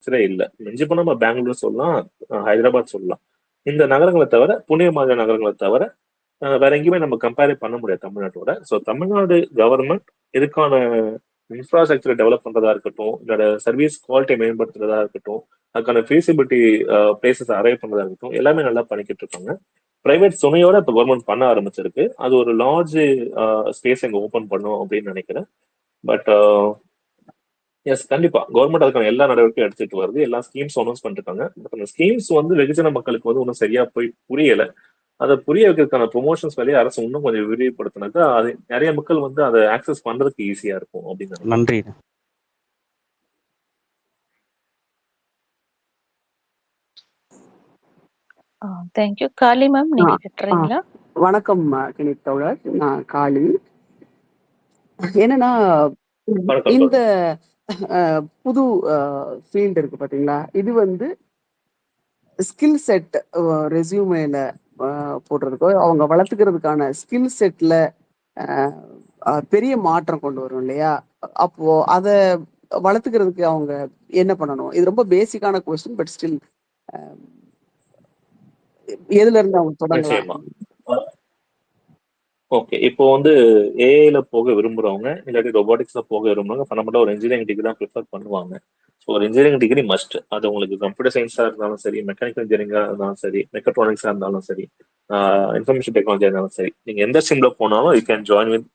இன்ஃப்ராஸ்ட்ரக்சரே இல்ல. மிஞ்சி போனா நம்ம பெங்களூர் சொல்லலாம், ஹைதராபாத் சொல்லலாம். இந்த நகரங்கள தவிர, புனே மாதிரியான நகரங்கள தவிர, வேற எங்கேயுமே நம்ம கம்பேரே பண்ண முடியாது தமிழ்நாட்டோட. ஸோ தமிழ்நாடு கவர்ன்மெண்ட் இதுக்கான இன்ஃப்ராஸ்ட்ரக்சர டெவலப் பண்றதா இருக்கட்டும், இதோட சர்வீஸ் குவாலிட்டிய மேம்படுத்துறதா இருக்கட்டும், அதுக்கான ஃபீசிபிலிட்டி பிளேஸஸ் அரைவ் பண்றதா இருக்கட்டும், எல்லாமே நல்லா பண்ணிக்கிட்டு இருக்காங்க. பிரைவேட் துணையோட இப்ப கவர்மெண்ட் பண்ண ஆரம்பிச்சிருக்கு. அது ஒரு லார்ஜ் ஸ்பேஸ் இங்க ஓபன் பண்ணும் அப்படின்னு நினைக்கிறேன். பட் எஸ் கண்டிப்பா கவர்மெண்ட் அதுக்கான எல்லா நடவடிக்கையும் எடுத்துட்டு வருது. எல்லா ஸ்கீம்ஸ் அனௌன்ஸ் பண்ணிருக்காங்க. பட் அந்த ஸ்கீம்ஸ் வந்து வெகுஜன மக்களுக்கு வந்து இன்னும் சரியா போய் புரியல. அதை புரிய வைக்கிறதுக்கான ப்ரொமோஷன்ஸ் வேலையை அரசு இன்னும் கொஞ்சம் விரிவுபடுத்தினாக்கா அது நிறைய மக்கள் வந்து அதை ஆக்சஸ் பண்றதுக்கு ஈஸியா இருக்கும் அப்படின்னு நினைக்கிறேன். நன்றி. தேங்க்யூ. காளி மேம், நீங்க கேட்டுறீங்களா? வணக்கம் கிணித் தோழர், நான் காளி. என்னன்னா இந்த புது ஃபீல்டு இருக்கு பாத்தீங்களா, இது வந்து ஸ்கில் செட் ரெசியூமேல போடுறதுக்கோ அவங்க வளர்த்துக்கிறதுக்கான ஸ்கில் செட்ல பெரிய மாற்றம் கொண்டு வரும் இல்லையா? அப்போ அதை வளர்த்துக்கிறதுக்கு அவங்க என்ன பண்ணணும்? இது ரொம்ப பேசிக்கான கொஸ்டின், பட் ஸ்டில் எதுல இருந்து அவங்க தொடங்கலாம்? ஓகே, இப்போ வந்து ஏஐல போக விரும்புறவங்க இல்லாட்டி ரொபாட்டிக்ஸ்ல போக விரும்புறவங்க ஃபண்டமெண்டா ஒரு இன்ஜினியரிங் டிகிரி தான் ப்ரிஃபர் பண்ணுவாங்க. ஸோ ஒரு இன்ஜினியரிங் டிகிரி மஸ்ட். அது உங்களுக்கு கம்ப்யூட்டர் சயின்ஸா இருந்தாலும் சரி, மெக்கானிக்கல் இன்ஜினியரிங்கா இருந்தாலும் சரி, மெக்கட்ரானிக்ஸா இருந்தாலும் சரி, இன்ஃபர்மேஷன் டெக்னாலஜியா இருந்தாலும் சரி, நீங்க எந்த ஸ்ட்ரீம்ல போனாலும் you can join with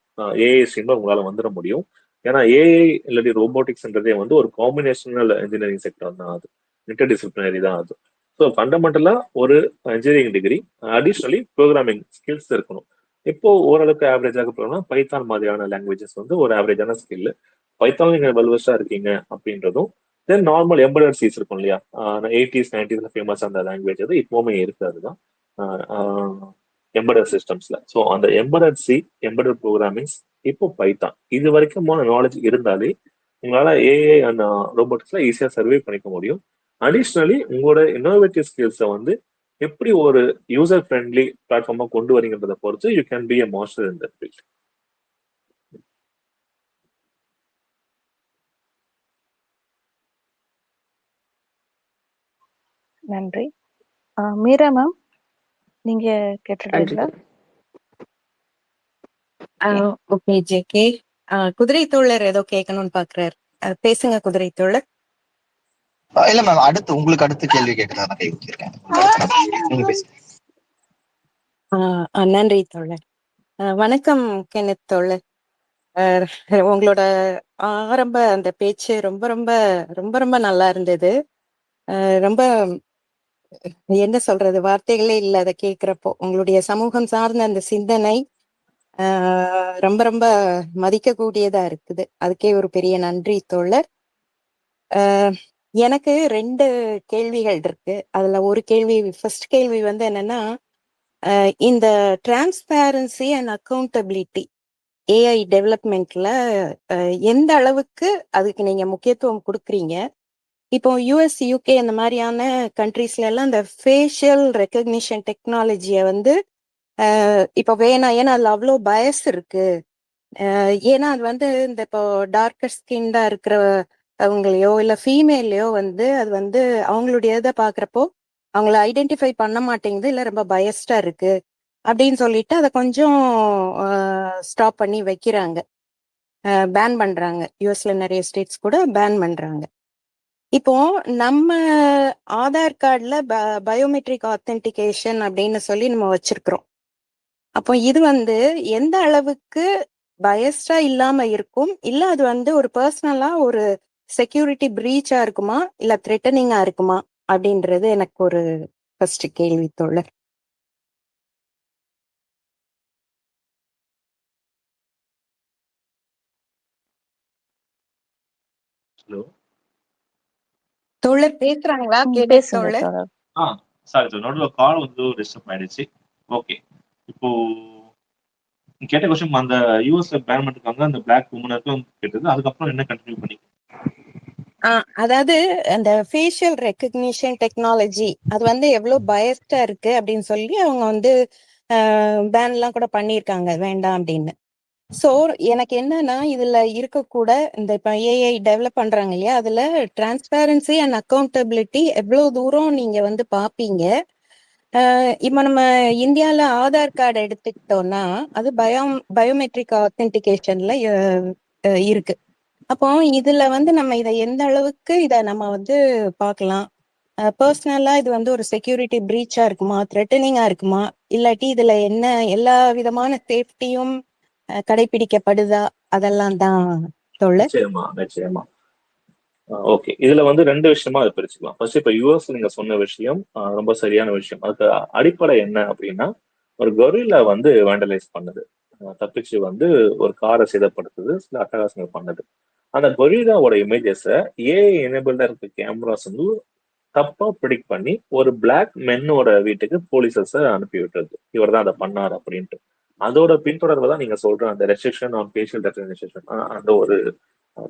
AI ஸ்ட்ரீம்ல உங்களால வந்துட முடியும். ஏன்னா ஏஐ இல்லாட்டி ரோபோட்டிக்ஸ்ன்றதே வந்து ஒரு காம்பினேஷனல் இன்ஜினியரிங் செக்டர் தான், அது இன்டர் டிசிப்ளினரி தான் அது. ஸோ ஃபண்டமெண்டலா ஒரு engineering degree additionally programming skills இருக்கணும். இப்போ ஓரளவுக்கு ஆவரேஜாக போகணும்னா பைத்தான் மாதிரியான லாங்குவேஜஸ் வந்து ஒரு ஆவரேஜான ஸ்கில். பைத்தான் நீங்க வெல்வெஸ்டா இருக்கீங்க அப்படின்றதும், தென் நார்மல் எம்பெடட் சிஸ் இருக்கும் இல்லையா, 80s 90s ஃபேமஸ் அந்த லாங்குவேஜ் அது இப்பவுமே இருக்கு. அதுதான் எம்பெடட் சிஸ்டம்ஸ்ல. ஸோ அந்த எம்பெடட் சி, எம்பெடட் ப்ரோக்ராமிங்ஸ், இப்போ பைத்தான் இது வரைக்கும் நாலேஜ் இருந்தாலே உங்களால ஏஐ அண்ட் ரோபோட்டிக்ஸ்ல ஈஸியா சர்வே பண்ணிக்க முடியும். அடிஷ்னலி உங்களோட இன்னோவேட்டிவ் ஸ்கில்ஸை வந்து எப்படி ஒரு யூசர் ஃப்ரெண்ட்லி பிளாட்ஃபார்மா கொண்டு வரீங்கன்றதை பொறுத்து you can be a master in that field. நன்றி. மீரா மேம், நீங்க கேட்டுறீங்களா? Okay JK. குதிரை தோழர் ஏதோ கேட்கணும்னு பாக்குறாரு, பேசுங்க குதிரை தோழர். இல்ல மேம், உங்களுக்கு அடுத்த கேள்வி கேட்கறதா கை வச்சிருக்கேன். நன்றி தோழர். வணக்கம் கெனித் தோழர். உங்களோட ஆரம்ப அந்த பேச்சு ரொம்ப ரொம்ப ரொம்ப ரொம்ப நல்லா இருந்தது. ரொம்ப என்ன சொல்றது, வார்த்தைகளே இல்லை அதை கேட்கிறப்போ. உங்களுடைய சமூகம் சார்ந்த அந்த சிந்தனை ரொம்ப ரொம்ப மதிக்கக்கூடியதா இருக்குது. அதுக்கே ஒரு பெரிய நன்றி தோழர். எனக்கு 2 கேள்விகள் இருக்கு. அதுல ஒரு கேள்வி, ஃபர்ஸ்ட் கேள்வி வந்து என்னன்னா, இந்த டிரான்ஸ்பேரன்சி அண்ட் அக்கௌண்டபிலிட்டி ஏஐ டெவலப்மெண்ட்ல எந்த அளவுக்கு அதுக்கு நீங்க முக்கியத்துவம் கொடுக்குறீங்க? இப்போ யூஎஸ், யூகே அந்த மாதிரியான கண்ட்ரீஸ்ல எல்லாம் இந்த ஃபேஷியல் ரெக்கக்னிஷன் டெக்னாலஜியை வந்து இப்போ வேணாம், ஏன்னா அதுல அவ்வளோ பயஸ் இருக்கு. ஏன்னா அது வந்து இந்த இப்போ டார்க்கர் ஸ்கின்டா இருக்கிற அவங்களையோ இல்லை ஃபீமேல்லையோ வந்து அது வந்து அவங்களுடைய இதை பார்க்குறப்போ அவங்கள ஐடென்டிஃபை பண்ண மாட்டேங்குது, இல்லை ரொம்ப பயஸ்டா இருக்கு அப்படின்னு சொல்லிட்டு அதை கொஞ்சம் ஸ்டாப் பண்ணி வைக்கிறாங்க, பேன் பண்றாங்க. யூஎஸ்ல நிறைய ஸ்டேட்ஸ் கூட பேன் பண்றாங்க. இப்போ நம்ம ஆதார் கார்டுல பயோமெட்ரிக் ஆத்தென்டிகேஷன் அப்படின்னு சொல்லி நம்ம வச்சிருக்கிறோம். அப்போ இது வந்து எந்த அளவுக்கு பயஸ்டா இல்லாம இருக்கும், இல்ல அது வந்து ஒரு பர்சனலா ஒரு செக்யூரிட்டி பிரீச்சா இருக்குமா, இல்ல த்ரெட்டனிங்கா இருக்குமா அப்படின்றது எனக்கு ஒரு ஃபர்ஸ்ட் கேள்வி தோழர். தோழர் பேசுறாங்களா? பேசுங்க. சாரி நோட்ல கால் வந்து டிஸ்டர்ப் ஆயிடுச்சு. ஓகே, இப்போ கேட்ட क्वेश्चन அந்த யூஎஸ்ல பேன் பண்ணிருக்காங்க, அந்த பிளாக் உமனுக்கும் கேட்டது. அதுக்கப்புறம் என்ன கண்டினியூ பண்ணி? அதாவது அந்த ஃபேஷியல் ரெக்கக்னிஷன் டெக்னாலஜி அது வந்து எவ்வளவு பயஸ்டா இருக்கு அப்படின்னு சொல்லி அவங்க வந்து பேன்லாம் கூட பண்ணியிருக்காங்க, வேண்டாம் அப்படின்னு. ஸோ எனக்கு என்னன்னா இதுல இருக்கக்கூட இந்த இப்போ ஏஐ டெவலப் பண்றாங்க இல்லையா, அதுல டிரான்ஸ்பேரன்சி அண்ட் அக்கௌண்டபிலிட்டி எவ்வளவு தூரம் நீங்க வந்து பாப்பீங்க? இப்போ நம்ம இந்தியால ஆதார் கார்டு எடுத்துக்கிட்டோம்னா அது பயோமெட்ரிக் ஆத்தென்டிகேஷன்ல இருக்கு. அப்போ இதுல வந்து நம்ம இதை எந்த அளவுக்கு இதை நம்ம வந்து பார்க்கலாம்? பர்சனலா இது வந்து ஒரு செக்யூரிட்டி பிரீச்சா இருக்குமா, த்ரெட்டனிங்கா இருக்குமா, இல்லாட்டி இதுல என்ன எல்லா விதமான சேஃப்டியும் கடைபிடிக்கப்படுதா, அதெல்லாம் தான் தோழர். நிச்சயமா. ஓகே, இதுல வந்து 2 விஷயமா அதை பிரிச்சுக்கலாம். ஃபர்ஸ்ட் இப்ப யூஎஸ் நீங்க சொன்ன விஷயம் ரொம்ப சரியான விஷயம். அதுக்கு அடிப்படை என்ன அப்படின்னா, ஒரு கொரில்லா வந்து வேண்டலைஸ் பண்ணுது, தப்பிச்சு வந்து ஒரு காரை சேதப்படுத்துது, சில அட்டகாசங்கள் பண்ணுது. அந்த கொரில்லாவோட இமேஜஸ ஏஐ எனேபிள்டா இருக்க கேமராஸ் வந்து தப்பா ப்ரிடிக்ட் பண்ணி ஒரு பிளாக் மென்னோட வீட்டுக்கு போலீசர்ஸ அனுப்பி விட்டுருது, இவர் தான் அதை பண்ணார் அப்படின்ட்டு. அதோட பின்தொடர்பு தான் நீங்க சொல்ற அந்த ரெஸ்ட்ரிக்ஷன் ஆன் ஃபேஷியல் ரெகக்னிஷன், அந்த ஒரு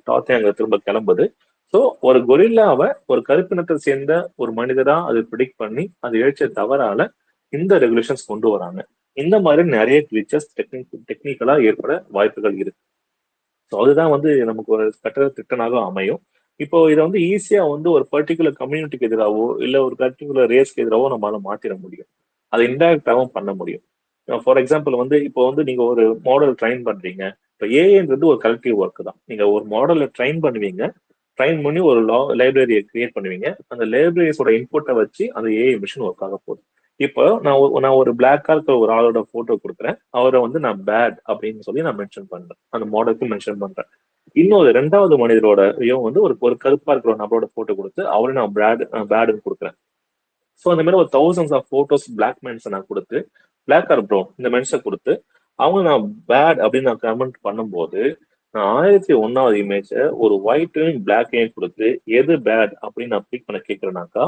டாட்டே அங்க திரும்ப கிளம்புது. ஸோ ஒரு கொரில்லாவை ஒரு கருப்பினத்தை சேர்ந்த ஒரு மனிதரா அது ப்ரிடிக்ட் பண்ணி அது இழைச்ச தவறால இந்த ரெகுலேஷன்ஸ் கொண்டு வராங்க. இந்த மாதிரி நிறைய கிளிச்சஸ் டெக்னிக்கலா ஏற்பட வாய்ப்புகள் இருக்கு. ஸோ அதுதான் வந்து நமக்கு ஒரு கட்டட திட்டனாக அமையும். இப்போ இதை வந்து ஈஸியா வந்து ஒரு பர்டிகுலர் கம்யூனிட்டிக்கு எதிராகவோ இல்ல ஒரு பர்டிகுலர் ரேஸ்க்கு எதிராகவோ நம்மளால மாத்திர முடியும். அதை இன்டைரக்டாவும் பண்ண முடியும். ஃபார் எக்ஸாம்பிள் வந்து இப்போ வந்து நீங்க ஒரு மாடல் ட்ரைன் பண்றீங்க. இப்போ ஏஐன்றது ஒரு கலெக்டிவ் ஒர்க் தான். நீங்க ஒரு மாடலை ட்ரைன் பண்ணுவீங்க, ட்ரைன் பண்ணி ஒரு லைப்ரரியை கிரியேட் பண்ணுவீங்க. அந்த லைப்ரரிஸோட இன்புட்டை வச்சு அந்த ஏஐ மிஷின் ஒர்க் ஆக போகுது. இப்போ நான் ஒரு பிளாக்கா இருக்க ஒரு ஆளோட போட்டோ கொடுக்குறேன், அவரை வந்து நான் பேட் அப்படின்னு சொல்லி நான் மென்ஷன் பண்றேன், அந்த மாடலுக்கு மென்ஷன் பண்றேன். இன்னொரு 2வது மனிதரோட வந்து ஒரு ஒரு கருப்பா இருக்கிற ஒரு நபரோட போட்டோ கொடுத்து அவரை நான் பேடுன்னு கொடுக்குறேன். ஸோ அந்த மாதிரி ஒரு தௌசண்ட்ஸ் ஆஃப் போட்டோஸ் பிளாக் மென்ஸை நான் கொடுத்து, பிளாக் ஆர் ப்ரௌன் இந்த மென்ஸை கொடுத்து அவங்க நான் பேட் அப்படின்னு நான் கமெண்ட் பண்ணும்போது, நான் 1001வது இமேஜ ஒரு ஒயிட்டையும் பிளாக்கையும் கொடுத்து எது பேட் அப்படின்னு நான் பிக் பண்ண கேட்கிறேனாக்கா,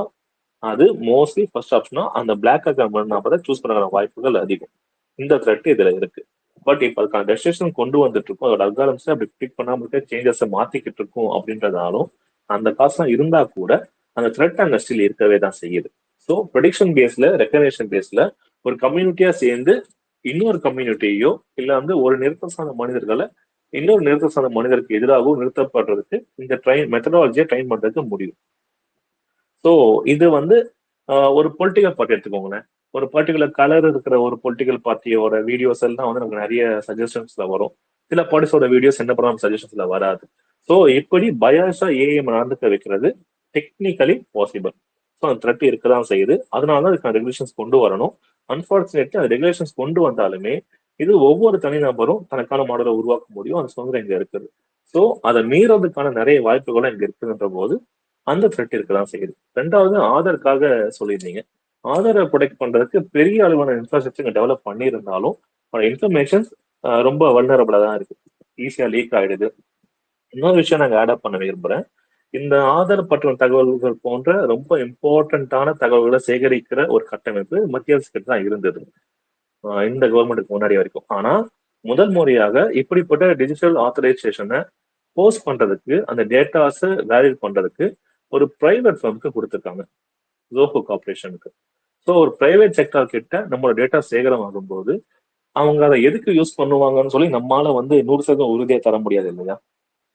அது மோஸ்ட்லி ஃபர்ஸ்ட் ஆப்ஷனா அந்த பிளாக் கமெண்ட் நான் சூஸ் பண்ண வாய்ப்புகள் அதிகம். இந்த த்ரெட் இதுல இருக்கு. பட் இப்ப அதுக்கான டெசிஷன் கொண்டு வந்துட்டு இருக்கோம், அதோட அல்காரிதம்ஸ் அப்படி பிக் பண்ணாம இருக்க சேஞ்சஸ் மாத்திக்கிட்டு இருக்கோம் அப்படின்றதாலும் அந்த காசுலாம் இருந்தா கூட அந்த த்ரெட் அங்க ஸ்டில் இருக்கவே தான் செய்யுது. ஸோ ப்ரெடிக்ஷன் பேஸ்ல ரெக்கக்னேஷன் பேஸ்ல ஒரு கம்யூனிட்டியா சேர்ந்து இன்னொரு கம்யூனிட்டியோ இல்ல வந்து ஒரு நிறுத்தம் சார்ந்த மனிதர்களை இன்னொரு நிறுத்தம் சார்ந்த மனிதருக்கு எதிராகவும் நிறுத்தப்படுறதுக்கு இந்த மெத்தடாலஜியை ட்ரைன் பண்றதுக்கு முடியும். ஸோ இது வந்து ஒரு பொலிட்டிக்கல் பார்ட்டி எடுத்துக்கோங்களேன். ஒரு பர்டிகுலர் கலர் இருக்கிற ஒரு பொலிட்டிக்கல் பார்ட்டியோட வீடியோஸ் எல்லாம் வந்து நமக்கு நிறைய சஜஷன்ஸ்ல வரும். சில பார்ட்டிஸோட வீடியோஸ் என்ன பண்ணாலும் சஜஷன்ஸ்ல வராது. ஸோ இப்படி பயாஸா ஏஎம் நடந்துக்க வைக்கிறது டெக்னிக்கலி பாசிபிள். ஸோ அந்த த்ரெட் இருக்கதான் செய்யுது. அதனாலதான் அதுக்கான ரெகுலேஷன்ஸ் கொண்டு வரணும். அன்பார்ச்சுனேட்லி அந்த ரெகுலேஷன்ஸ் கொண்டு வந்தாலுமே இது ஒவ்வொரு தனிநபரும் தனக்கான மாடலை உருவாக்க முடியும், அந்த சுதந்திரம் இங்க இருக்குது. ஸோ அதை மீறதுக்கான நிறைய வாய்ப்புகளும் இங்க இருக்குன்ற போது அந்த த்ரெட் இருக்கதான் செய்யுது. 2வது ஆதார்க்காக சொல்லியிருந்தீங்க. ஆதாரை ப்ரொடெக்ட் பண்றதுக்கு பெரிய அளவான இன்ஃப்ராஸ்ட்ரக்சர் டெவலப் பண்ணியிருந்தாலும் இன்ஃபர்மேஷன்ஸ் ரொம்ப வல்னரபிளா தான் இருக்கு, ஈஸியா லீக் ஆயிடுது. இன்னொரு விஷயம் நாங்க ஆட் அப் பண்ண விரும்புறேன். இந்த ஆதார் பற்றின தகவல்கள் போன்ற ரொம்ப இம்பார்ட்டன்டான தகவல்களை சேகரிக்கிற ஒரு கட்டமைப்பு மத்திய அரசு கிட்ட தான் இருந்தது இந்த கவர்மெண்ட்டுக்கு முன்னாடி வரைக்கும். ஆனா முதல் முறையாக இப்படிப்பட்ட டிஜிட்டல் ஆத்தரைசேஷனை போஸ்ட் பண்றதுக்கு, அந்த டேட்டாஸை வேலிட் பண்றதுக்கு ஒரு பிரைவேட் ஃபர்முக்கு கொடுத்துருக்காங்க, ஜோஹோ கார்பரேஷனுக்கு. ஸோ ஒரு பிரைவேட் செக்டார் கிட்ட நம்மளோட டேட்டா சேகரம் ஆகும்போது அவங்க அதை எதுக்கு யூஸ் பண்ணுவாங்கன்னு சொல்லி நம்மளால வந்து 100% உறுதியா தர முடியாது இல்லையா?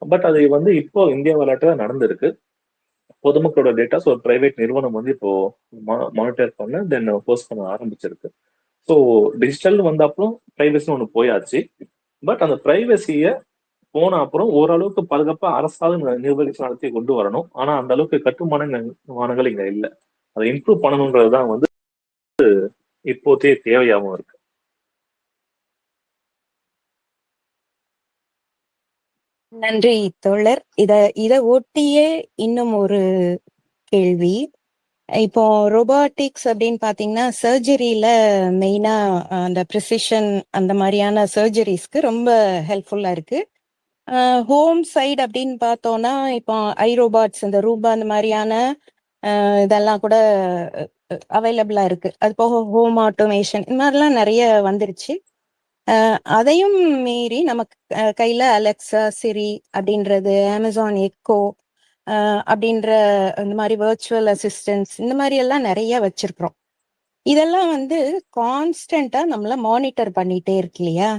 பட் அது வந்து இப்போ இந்தியா விளையாட்டு நடந்திருக்கு. பொதுமக்களோட டேட்டாஸ் ஒரு பிரைவேட் நிறுவனம் வந்து இப்போ மானிட்டர் பண்ண தென் போஸ்ட் பண்ண ஆரம்பிச்சிருக்கு. ஸோ டிஜிட்டல் வந்த அப்புறம் பிரைவசின்னு ஒன்று போயாச்சு. பட் அந்த பிரைவசிய போன அப்புறம் ஓரளவுக்கு பாதுகாப்பா அரசாவது நிர்வகிச்சு நடத்தி கொண்டு வரணும். ஆனா அந்த அளவுக்கு கட்டுமானங்கள் இங்க இல்லை. அதை இம்ப்ரூவ் பண்ணணுன்றதுதான் வந்து இப்போதைய தேவையாகவும் இருக்கு. நன்றி தோழர். இத ஒட்டியே இன்னும் ஒரு கேள்வி. இப்போ ரோபாட்டிக்ஸ் அப்படின்னு பாத்தீங்கன்னா சர்ஜரியில மெயினா அந்த ப்ரிசிஷன் அந்த மாதிரியான சர்ஜரிஸ்க்கு ரொம்ப ஹெல்ப்ஃபுல்லா இருக்கு. ஹோம் சைடு அப்படின்னு பார்த்தோம்னா இப்போ ஐரோபாட்ஸ், இந்த ரூபா அந்த மாதிரியான இதெல்லாம் கூட அவைலபிளா இருக்கு. அது போக ஹோம் ஆட்டோமேஷன் இந்த மாதிரிலாம் நிறைய வந்துருச்சு. அதையும் மீறி நமக்கு கையில அலெக்சா, சிரி அப்படின்றது, அமேசான் எக்கோ அப்படின்ற இந்த மாதிரி வர்ச்சுவல் அசிஸ்டன்ஸ் இந்த மாதிரி எல்லாம் நிறைய வச்சிருக்கிறோம். இதெல்லாம் வந்து கான்ஸ்டன்டா நம்மள மானிட்டர் பண்ணிட்டே இருக்கு இல்லையா?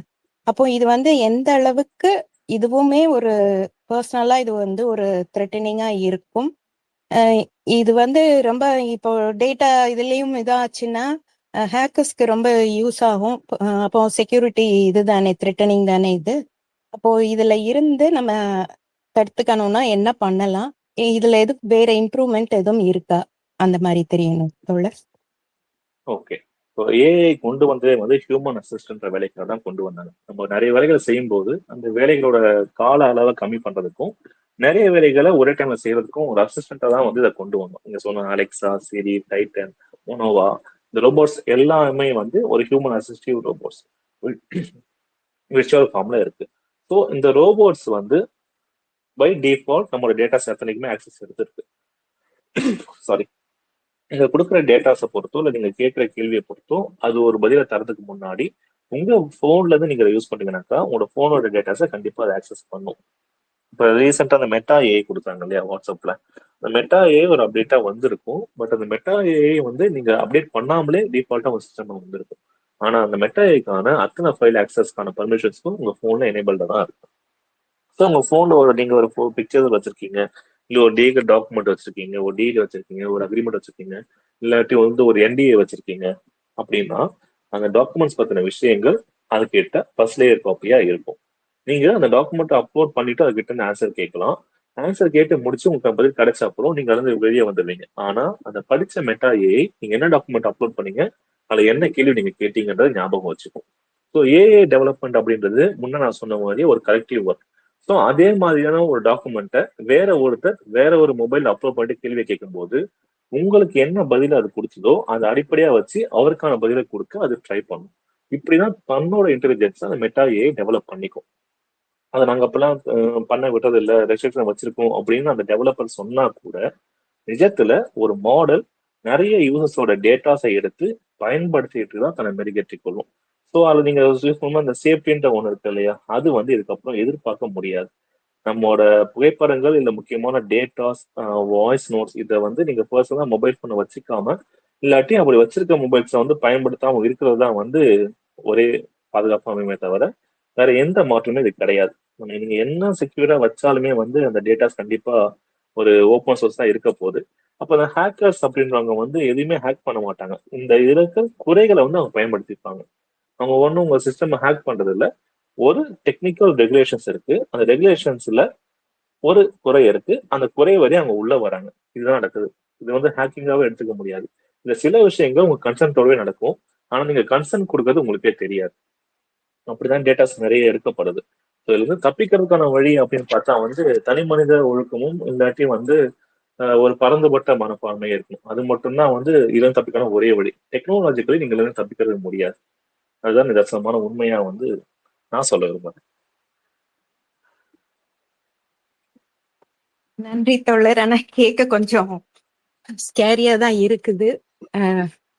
அப்போ இது வந்து எந்த அளவுக்கு இதுவுமே ஒரு பர்சனலா இது வந்து ஒரு த்ரெட்டனிங்கா இருக்கும். இது வந்து ரொம்ப இப்போ டேட்டா இதுலயும் இதாச்சுன்னா ஹேக்கர்ஸ்க்கு ரொம்ப யூஸ் ஆகும். அப்போ செக்யூரிட்டி இதுதானே, த்ரெட்டனிங் தானே இது. அப்போ இதுல இருந்து நம்ம தடுத்துக்கணும்னா என்ன பண்ணலாம்? இதுல எதுவும் வேற இம்ப்ரூவ்மெண்ட் எதுவும் இருக்கா? அந்த மாதிரி தெரியணும் தோழர். ஓகே. இப்போ ஏஐ கொண்டு வந்ததே வந்து ஹியூமன் அசிஸ்டன்ட் வேலைக்காக தான் கொண்டு வந்தாங்க. நம்ம நிறைய வேலைகளை செய்யும்போது அந்த வேலைகளோட கால அளவை கம்மி பண்றதுக்கும் நிறைய வேலைகளை ஒரே டைம்ல செய்யறதுக்கும் ஒரு அசிஸ்டண்டா தான் வந்து இதை கொண்டு வந்தோம். நீங்க சொன்ன அலெக்சா, சிரி, டைட்டன், மோனோவா, இந்த ரோபோட்ஸ் எல்லாமே வந்து ஒரு ஹியூமன் அசிஸ்டிவ் ரோபோட்ஸ் விர்ச்சுவல் ஃபார்ம்ல இருக்கு. ஸோ இந்த ரோபோட்ஸ் வந்து பை டிஃபால்ட் நம்மளோட டேட்டாஸ் எத்தனைக்குமே ஆக்சஸ் எடுத்துருக்கு. சாரி, நீங்க கொடுக்குற டேட்டாஸை பொறுத்தோ இல்லை நீங்க கேட்குற கேள்வியை பொறுத்தோ அது ஒரு பதிலை தரதுக்கு முன்னாடி உங்க போன்ல இருந்து நீங்க யூஸ் பண்ணீங்கன்னாக்கா உங்களோட போனோட டேட்டாஸை கண்டிப்பா அதை ஆக்சஸ் பண்ணும். இப்போ ரீசெண்டா அந்த மெட்டா ஏஐ கொடுத்தாங்க இல்லையா வாட்ஸ்அப்ல, அந்த மெட்டா ஏஐ ஒரு அப்டேட்டா வந்திருக்கும். பட் அந்த மெட்டா ஏஐ வந்து நீங்க அப்டேட் பண்ணாமலே டிஃபால்ட்டா உங்க சிஸ்டம் வந்திருக்கும். ஆனா அந்த மெட்டா ஏஐக்கான அத்தனை ஃபைல் ஆக்சஸ்க்கான பர்மிஷன்ஸும் உங்க போன்ல எனேபிள்டா தான் இருக்கும். ஸோ உங்க போன்ல நீங்க ஒரு பிக்சர் வச்சிருக்கீங்க, இல்ல ஒரு லீகல் டாக்குமெண்ட் வச்சிருக்கீங்க, ஒரு டீல் வச்சிருக்கீங்க, ஒரு அக்ரிமெண்ட் வச்சிருக்கீங்க, இல்லாட்டி வந்து ஒரு என்டிஏ வச்சிருக்கீங்க அப்படின்னா அந்த டாக்குமெண்ட்ஸ் பத்தின விஷயங்கள் அது கிட்ட ஃபர்ஸ்ட் லேயர் காப்பியா இருக்கும். நீங்க அந்த டாக்குமெண்ட் அப்லோட் பண்ணிட்டு அதுக்கிட்ட ஆன்சர் கேட்கலாம். ஆன்சர் கேட்டு முடிச்சு உங்களுக்கு பதில் கிடைச்ச அப்புறம் நீங்க வந்து வெளியே வந்துடுவீங்க. ஆனா அந்த படிச்ச மெட்டா ஏஐ நீங்க என்ன டாக்குமெண்ட் அப்லோட் பண்ணீங்க, அதுல என்ன கேள்வி நீங்க கேட்டீங்கன்றத ஞாபகம் வச்சுக்கும். ஸோ ஏஐ டெவலப்மெண்ட் அப்படின்றது முன்ன நான் சொன்ன மாதிரி ஒரு கலெக்டிவ் ஒர்க். ஸோ அதே மாதிரியான ஒரு டாக்குமெண்ட்டை வேற ஒருத்தர் வேற ஒரு மொபைல் அப்லோட் பண்ணிட்டு கேள்வி கேட்கும்போது உங்களுக்கு என்ன பதில் அது கொடுத்ததோ அதை அடிப்படையா வச்சு அவருக்கான பதிலை கொடுக்க அது ட்ரை பண்ணும். இப்படிதான் தன்னோட இன்டெலிஜென்ஸ் அந்த மெட்டா ஏஐ டெவலப் பண்ணிக்கும். அதை நாங்க அப்பெல்லாம் பண்ண விட்டது இல்லை, ரெஸ்ட்ரிக்ஷன் வச்சிருக்கோம் அப்படின்னு அந்த டெவலப்பர் சொன்னா கூட நிஜத்துல ஒரு மாடல் நிறைய யூசர்ஸோட டேட்டாஸை எடுத்து பயன்படுத்திட்டு தான் தன்னை மெருகேற்றிக் கொள்ளும். ஸோ அது நீங்க அந்த சேஃப்டின்ற ஒன்று இருக்கு இல்லையா, அது வந்து இதுக்கப்புறம் எதிர்பார்க்க முடியாது. நம்மளோட புகைப்படங்கள் இல்ல முக்கியமான டேட்டாஸ், வாய்ஸ் நோட்ஸ் இதை வந்து நீங்க பர்சனலா மொபைல் போனை வச்சுக்காம இல்லாட்டி அப்படி வச்சிருக்க மொபைல்ஸை வந்து பயன்படுத்தாம இருக்கிறது தான் வந்து ஒரே பாதுகாப்பு அமையுமே தவிர வேற எந்த மாற்றமே இது கிடையாது. நீங்க என்ன செக்யூரா வச்சாலுமே வந்து அந்த டேட்டாஸ் கண்டிப்பா ஒரு ஓப்பன் சோர்ஸ் தான் இருக்க போகுது. அப்ப அந்த ஹேக்கர்ஸ் அப்படின்றவங்க வந்து எதையுமே ஹேக் பண்ண மாட்டாங்க. இந்த இருக்க குறைகளை வந்து அவங்க பயன்படுத்திப்பாங்க. அவங்க ஒன்றும் உங்க சிஸ்டம் ஹேக் பண்றது இல்ல. ஒரு டெக்னிக்கல் ரெகுலேஷன்ஸ் இருக்கு. அந்த ரெகுலேஷன்ஸ்ல ஒரு குறை இருக்கு. அந்த குறை வரை அவங்க உள்ள வராங்க. இதுதான் நடக்குது. இது வந்து ஹேக்கிங்காவே எடுத்துக்க முடியாது. இந்த சில விஷயங்கள் உங்க கன்சென்ட்டோடவே நடக்கும். ஆனா நீங்க கன்சென்ட் கொடுக்கறது உங்களுக்கே தெரியாது. அப்படிதான் டேட்டாஸ் நிறைய எடுக்கப்படுது. இதுல இருந்து தப்பிக்கிறதுக்கான வழி அப்படின்னு பார்த்தா வந்து தனி மனித ஒழுக்கமும் இல்லாட்டி வந்து ஒரு பரந்துபட்ட மனப்பான்மை இருக்கும். அது மட்டும்தான் வந்து இதுல தப்பிக்கான ஒரே வழி. டெக்னாலஜிக்கலி நீங்க இதுல தப்பிக்கிறது முடியாது. அதுதான் நிதர்சனமான உண்மையா வந்து நான் சொல்ல விரும்புறேன். நன்றி தோழர். ஆனா கேட்க கொஞ்சம் ஸ்கேரியா தான் இருக்குது.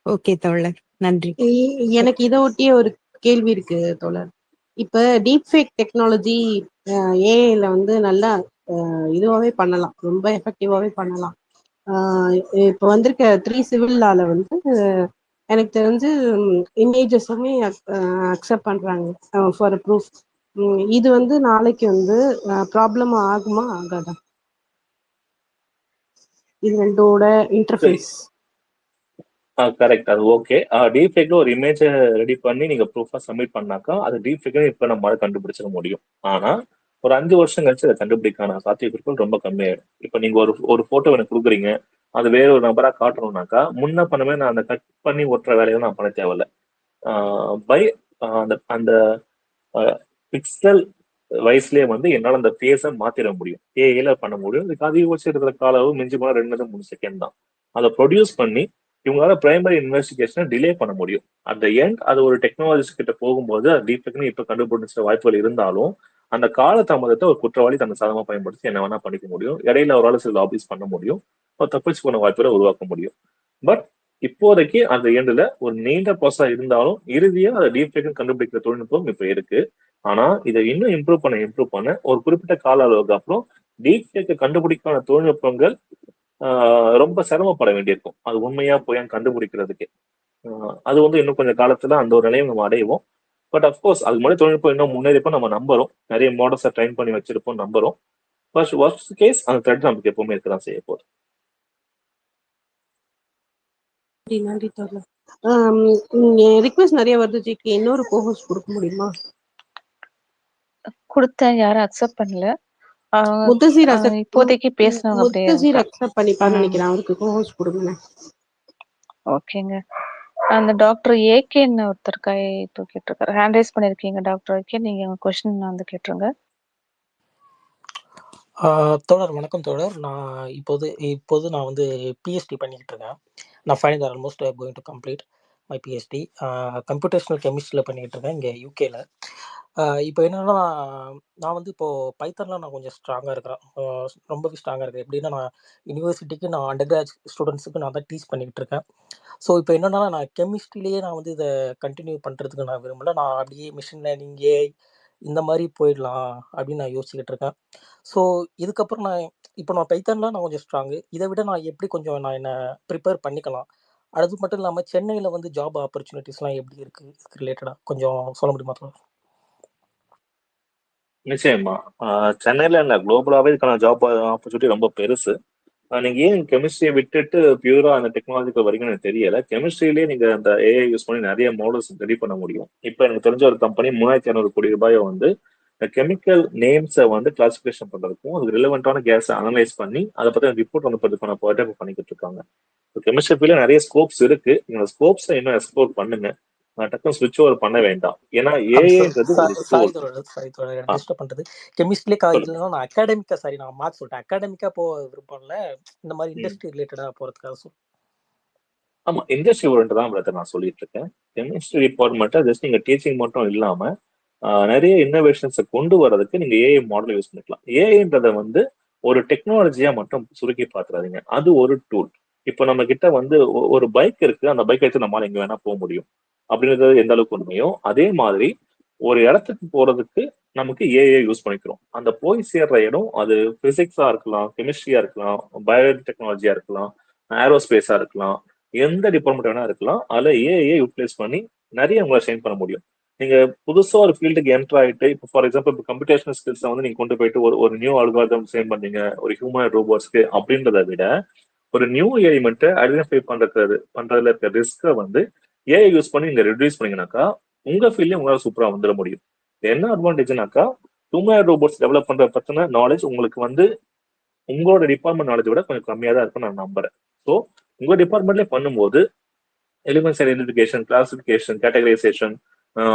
ஓகே தோழர், நன்றி. எனக்கு இதை ஒட்டிய ஒரு கேள்வி இருக்கு தோழர். இப்ப டீப் ஃபேக் டெக்னாலஜி ஏஐல வந்து நல்லா இதுவாகவே பண்ணலாம், ரொம்ப எஃபெக்டிவாகவே பண்ணலாம். இப்போ வந்திருக்க 3 சிவில் லால வந்து எனக்கு தெரிஞ்சு இமேஜஸுமே அக்செப்ட் பண்றாங்க ஃபார் ப்ரூஃப். இது வந்து நாளைக்கு வந்து ப்ராப்ளம் ஆகுமா ஆகாதா? இது ரெண்டோட இன்டர்ஃபேஸ். கரெக்ட், அது ஓகே. டீஃபேக்ல ஒரு இமேஜை ரெடி பண்ணி நீங்க ப்ரூஃபா சப்மிட் பண்ணாக்கா அது டீஃபேக் இப்ப நம்மளால கண்டுபிடிச்சிட முடியும். ஆனா ஒரு 5 வருஷம் கழிச்சு அதை கண்டுபிடிக்கான சாத்தியக்கூறுகள் ரொம்ப கம்மியாயிடும். இப்ப நீங்க ஒரு போட்டோ எனக்கு கொடுக்குறீங்க, அது வேற ஒரு நபரா காட்டணும்னாக்கா முன்ன பண்ணவே நான் அந்த கட் பண்ணி ஒட்டுற வேலையை நான் பண்ண தேவையில்ல. பை அந்த அந்த பிக்சல் வயசுலயே வந்து என்னால அந்த ஃபேஸை மாத்திட முடியும். ஏஐல பண்ண முடியும். இதுக்கு அதிகபட்சம் இருக்கிற கால அளவு மிஞ்சி போனா 2-3 செகண்ட் தான். அதை ப்ரொடியூஸ் பண்ணி இவங்களால பிரைமரி இன்வெஸ்டிகேஷனை டிலே பண்ண முடியும். அந்த எண்ட் அது ஒரு டெக்னாலஜிஸ்ட் கிட்ட போகும்போது அது டீஃபேக்ட்னு இப்ப கண்டுபிடிச்ச வாய்ப்புகள் இருந்தாலும் அந்த கால தாமதத்தை ஒரு குற்றவாளி தன்னை சாதகமா பயன்படுத்தி என்ன வேணா பண்ணிக்க முடியும். இடையில அவரால் சில லாபிஸ் பண்ண முடியும், தப்பிச்சு போன வாய்ப்புகளை உருவாக்க முடியும். பட் இப்போதைக்கு அந்த எண்டுல ஒரு நீண்ட ப்ராசஸா இருந்தாலும் இறுதியா அதை டீஃபேக்ட் கண்டுபிடிக்கிற தொழில்நுட்பம் இப்ப இருக்கு. ஆனா இதை இன்னும் இம்ப்ரூவ் பண்ண ஒரு குறிப்பிட்ட கால அளவுக்கு அப்புறம் டீஃபேக்கை கண்டுபிடிக்கான தொழில்நுட்பங்கள் ரொம்ப சிரமப்பட வேண்டியிருக்கும். அது உண்மையா போய் கண்டுபிடிக்கிறதுக்கு அது வந்து இன்னும் கொஞ்சம் காலத்துல அந்த ஒரு நிலையை நம்ம அடைவோம். பட் அஃப்கோர்ஸ் அது முன்னாடி தொழில்நுட்பம் இன்னும் முன்னேறிப்போ நம்ம நம்புறோம், நிறைய மாடல்ஸை ட்ரைன் பண்ணி வச்சிருப்போம் நம்புறோம். ஃபர்ஸ்ட் ஒர்ஸ்ட் கேஸ் அந்த த்ரெட் நமக்கு எப்பவுமே இருக்கதான் செய்ய போகுது. நன்றி தோழர். ரிக்வெஸ்ட் நிறைய வருது ஜிக்கு, இன்னொரு கோஹோஸ்ட் கொடுக்க முடியுமா? கொடுத்தேன், யாரும் அக்செப்ட் பண்ணல. முத்தசீர் இப்போதைக்கு பேசினவங்க அப்படியே முத்தசீர் அக்செப்ட் பண்ணிப்பான்னு நினைக்கிறேன், அவருக்கு கோஹோஸ்ட் கொடுங்க. ஓகேங்க. அந்த டாக்டர் ஏகேன்னு ஒருத்தர் கை தூக்கிட்டு இருக்காரு, ஹேண்ட் ரைஸ் பண்ணிருக்கீங்க. டாக்டர் ஏகே, நீங்க உங்க கொஸ்டின் வந்து கேட்டுருங்க. தோழர் வணக்கம் தோழர். நான் இப்போது நான் வந்து பிஹெச்டி பண்ணிக்கிட்டு இருக்கேன். நான் final year, almost going to complete my PhD. Computational கெமிஸ்ட்ரியில் பண்ணிக்கிட்டு இருக்கேன் இங்கே யூகேல. இப்போ என்னென்னா, நான் வந்து இப்போது பைத்தானில் நான் கொஞ்சம் ஸ்ட்ராங்காக இருக்கிறேன், ரொம்பவே ஸ்ட்ராங்காக இருக்கேன். எப்படின்னா, நான் யூனிவர்சிட்டிக்கு நான் அண்டர் கிராஜுவேட் ஸ்டூடெண்ட்ஸுக்கு நான் தான் டீச் பண்ணிக்கிட்டு இருக்கேன். ஸோ இப்போ என்னென்னா, நான் கெமிஸ்ட்ரிலேயே நான் வந்து இதை கண்டினியூ பண்ணுறதுக்கு நான் விரும்பல. நான் அப்படியே மிஷின் லேர்னிங், ஏஐ இந்த மாதிரி போயிடலாம் அப்படின்னு நான் யோசிச்சுக்கிட்டு இருக்கேன். ஸோ இதுக்கப்புறம் நான் பைத்தானில் நான் கொஞ்சம் ஸ்ட்ராங்கு. இதை விட நான் எப்படி கொஞ்சம் நான் என்னை ப்ரிப்பேர் பண்ணிக்கலாம்? அது மட்டும் இல்லாமல் சென்னையில் வந்து ஜாப் ஆப்பர்ச்சுனிட்டிஸ்லாம் எப்படி இருக்குது, இதுக்கு ரிலேட்டடாக கொஞ்சம் சொல்ல முடியுமா தோழர்? நிச்சயமா. சென்னையில இல்ல, குளோபலாவே இதுக்கான ஜாப் ஆப்பர்ச்சுனிட்டி ரொம்ப பெருசு. நீங்க ஏன் கெமிஸ்ட்ரியை விட்டுட்டு பியூரா அந்த டெக்னாலஜிக்கு வரீங்கன்னு எனக்கு தெரியல. கெமிஸ்ட்ரியிலேயே நீங்க அந்த ஏஐ யூஸ் பண்ணி நிறைய மாடல்ஸ் ரெடி பண்ண முடியும். இப்போ எனக்கு தெரிஞ்ச ஒரு கம்பெனி 3600 கோடி ரூபாயை வந்து கெமிக்கல் நேம்ஸை வந்து கிளாசிபிகேஷன் பண்றதுக்கும் அதுக்கு ரிலவெண்டான கேஸை அனலைஸ் பண்ணி அதை பத்தி ரிப்போர்ட் அனுப்புறதுக்கான ப்ராஜெக்ட் பண்ணிக்கிட்டு இருக்காங்க. கெமிஸ்ட்ரி ஃபீல்ட்ல நிறைய ஸ்கோப்ஸ் இருக்கு. நீங்க ஸ்கோப்ஸை இன்னும் எக்ஸ்ப்ளோர் பண்ணுங்க, டக்குனு ஸ்விட்ச் ஓவர் பண்ண வேண்டாம். ஏன்னா ஏஐன்றது டிஸ்டர்ப் பண்றது கெமிஸ்ட்ரியிலே இல்லைன்னா நான் அகாடமிக்கா நான் மார்க் சொல்லிட்டேன், அகாடமிக்கா விருப்பம் இல்லை, இந்த மாதிரி இண்டஸ்ட்ரி ரிலேட்டடா போறதுக்காக சொல். ஆமா, இண்டஸ்ட்ரி ஓரியன்ட் தான் பிரதர் நான் சொல்லிட்டு இருக்கேன். கெமிஸ்ட்ரி டிபார்ட்மெண்ட்டை ஜஸ்ட் நீங்க டீச்சிங் மட்டும் இல்லாம நிறைய இன்னோவேஷன்ஸை கொண்டு வர்றதுக்கு நீங்க ஏஐ மாடல் யூஸ் பண்ணிக்கலாம். ஏஐன்றத வந்து ஒரு டெக்னாலஜியா மட்டும் சுருக்கி பார்த்துறாதீங்க, அது ஒரு டூல். இப்போ நம்ம கிட்ட வந்து ஒரு பைக் இருக்கு, அந்த பைக் எடுத்து நம்மளால எங்க வேணா போக முடியும் அப்படின்றது எந்த அளவுக்கு உண்மையோ, அதே மாதிரி ஒரு இடத்துக்கு போறதுக்கு நமக்கு ஏஐ யூஸ் பண்ணிக்கிறோம். அந்த போய் சேர்ற இடம் அது பிசிக்ஸா இருக்கலாம், கெமிஸ்ட்ரியா இருக்கலாம், பயோடெக்னாலஜியா இருக்கலாம், ஏரோஸ்பேஸா இருக்கலாம், எந்த டிபார்ட்மெண்ட் வேணா இருக்கலாம். அதுல ஏஐ யூட்டிலைஸ் பண்ணி நிறைய உங்களை ஷைன் பண்ண முடியும். நீங்க புதுசா ஒரு ஃபீல்டுக்கு என்டர் ஆயிட்டு, இப்போ ஃபார் எக்ஸாம்பிள் இப்போ கம்ப்யூட்டேஷனல் ஸ்கில்ஸை வந்து நீங்க கொண்டு போயிட்டு ஒரு நியூ அல்காரிதம் சேம் பண்ணீங்க ஒரு ஹியூமன் ரோபோட்ஸ்க்கு அப்படின்றத விட ஒரு நியூ எலிமெண்ட்டை ஐடென்டிஃபை பண்றதுல இருக்க ரிஸ்கை வந்து ஏஐ யூஸ் பண்ணி நீங்க ரெடியூஸ் பண்ணீங்கன்னாக்கா உங்க ஃபீல்ட்லயும் உங்களால சூப்பரா வந்துட முடியும். என்ன அட்வான்டேஜ்னாக்கா ஹியூமன் ரோபோட்ஸ் டெவலப் பண்ற பத்தின நாலேஜ் உங்களுக்கு வந்து உங்களோட டிபார்ட்மெண்ட் நாலேஜ் விட கொஞ்சம் கம்மியா தான் இருக்கும்னு நான் நம்புறேன். ஸோ உங்க டிபார்ட்மெண்ட்லேயே பண்ணும்போது elements identification, classification, categorisation,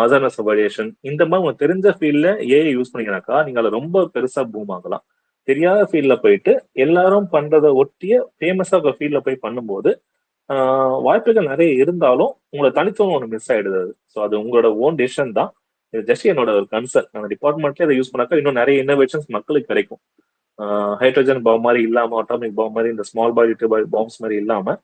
awareness variation, இந்த மாதிரி உங்களுக்கு தெரிஞ்ச ஃபீல்ட்ல ஏஐ யூஸ் பண்ணீங்கன்னாக்கா நீங்க அதை ரொம்ப பெருசா பூம் ஆகலாம். தெரியாத ஃபீல்ட்ல போயிட்டு எல்லாரும் பண்றதை ஒட்டிய ஃபேமஸா இருக்கிற ஃபீல்ட்ல போய் பண்ணும்போது வாய்ப்புகள் நிறைய இருந்தாலும் உங்களோட தனித்துவம் ஒன்று மிஸ் ஆயிடுது. ஸோ அது உங்களோட ஓன் டெசிஷன் தான். இது ஜஸ்ட் என்னோட ஒரு கன்சர்ன். அந்த டிபார்ட்மெண்ட்ல இதை யூஸ் பண்ணாக்கா இன்னும் நிறைய இன்னோவேஷன்ஸ் மக்களுக்கு கிடைக்கும். ஹைட்ரஜன் பாம் மாதிரி இல்லாம, அட்டாமிக் பாம் மாதிரி, இந்த ஸ்மால் பாடி பாம்ஸ் மாதிரி இல்லாம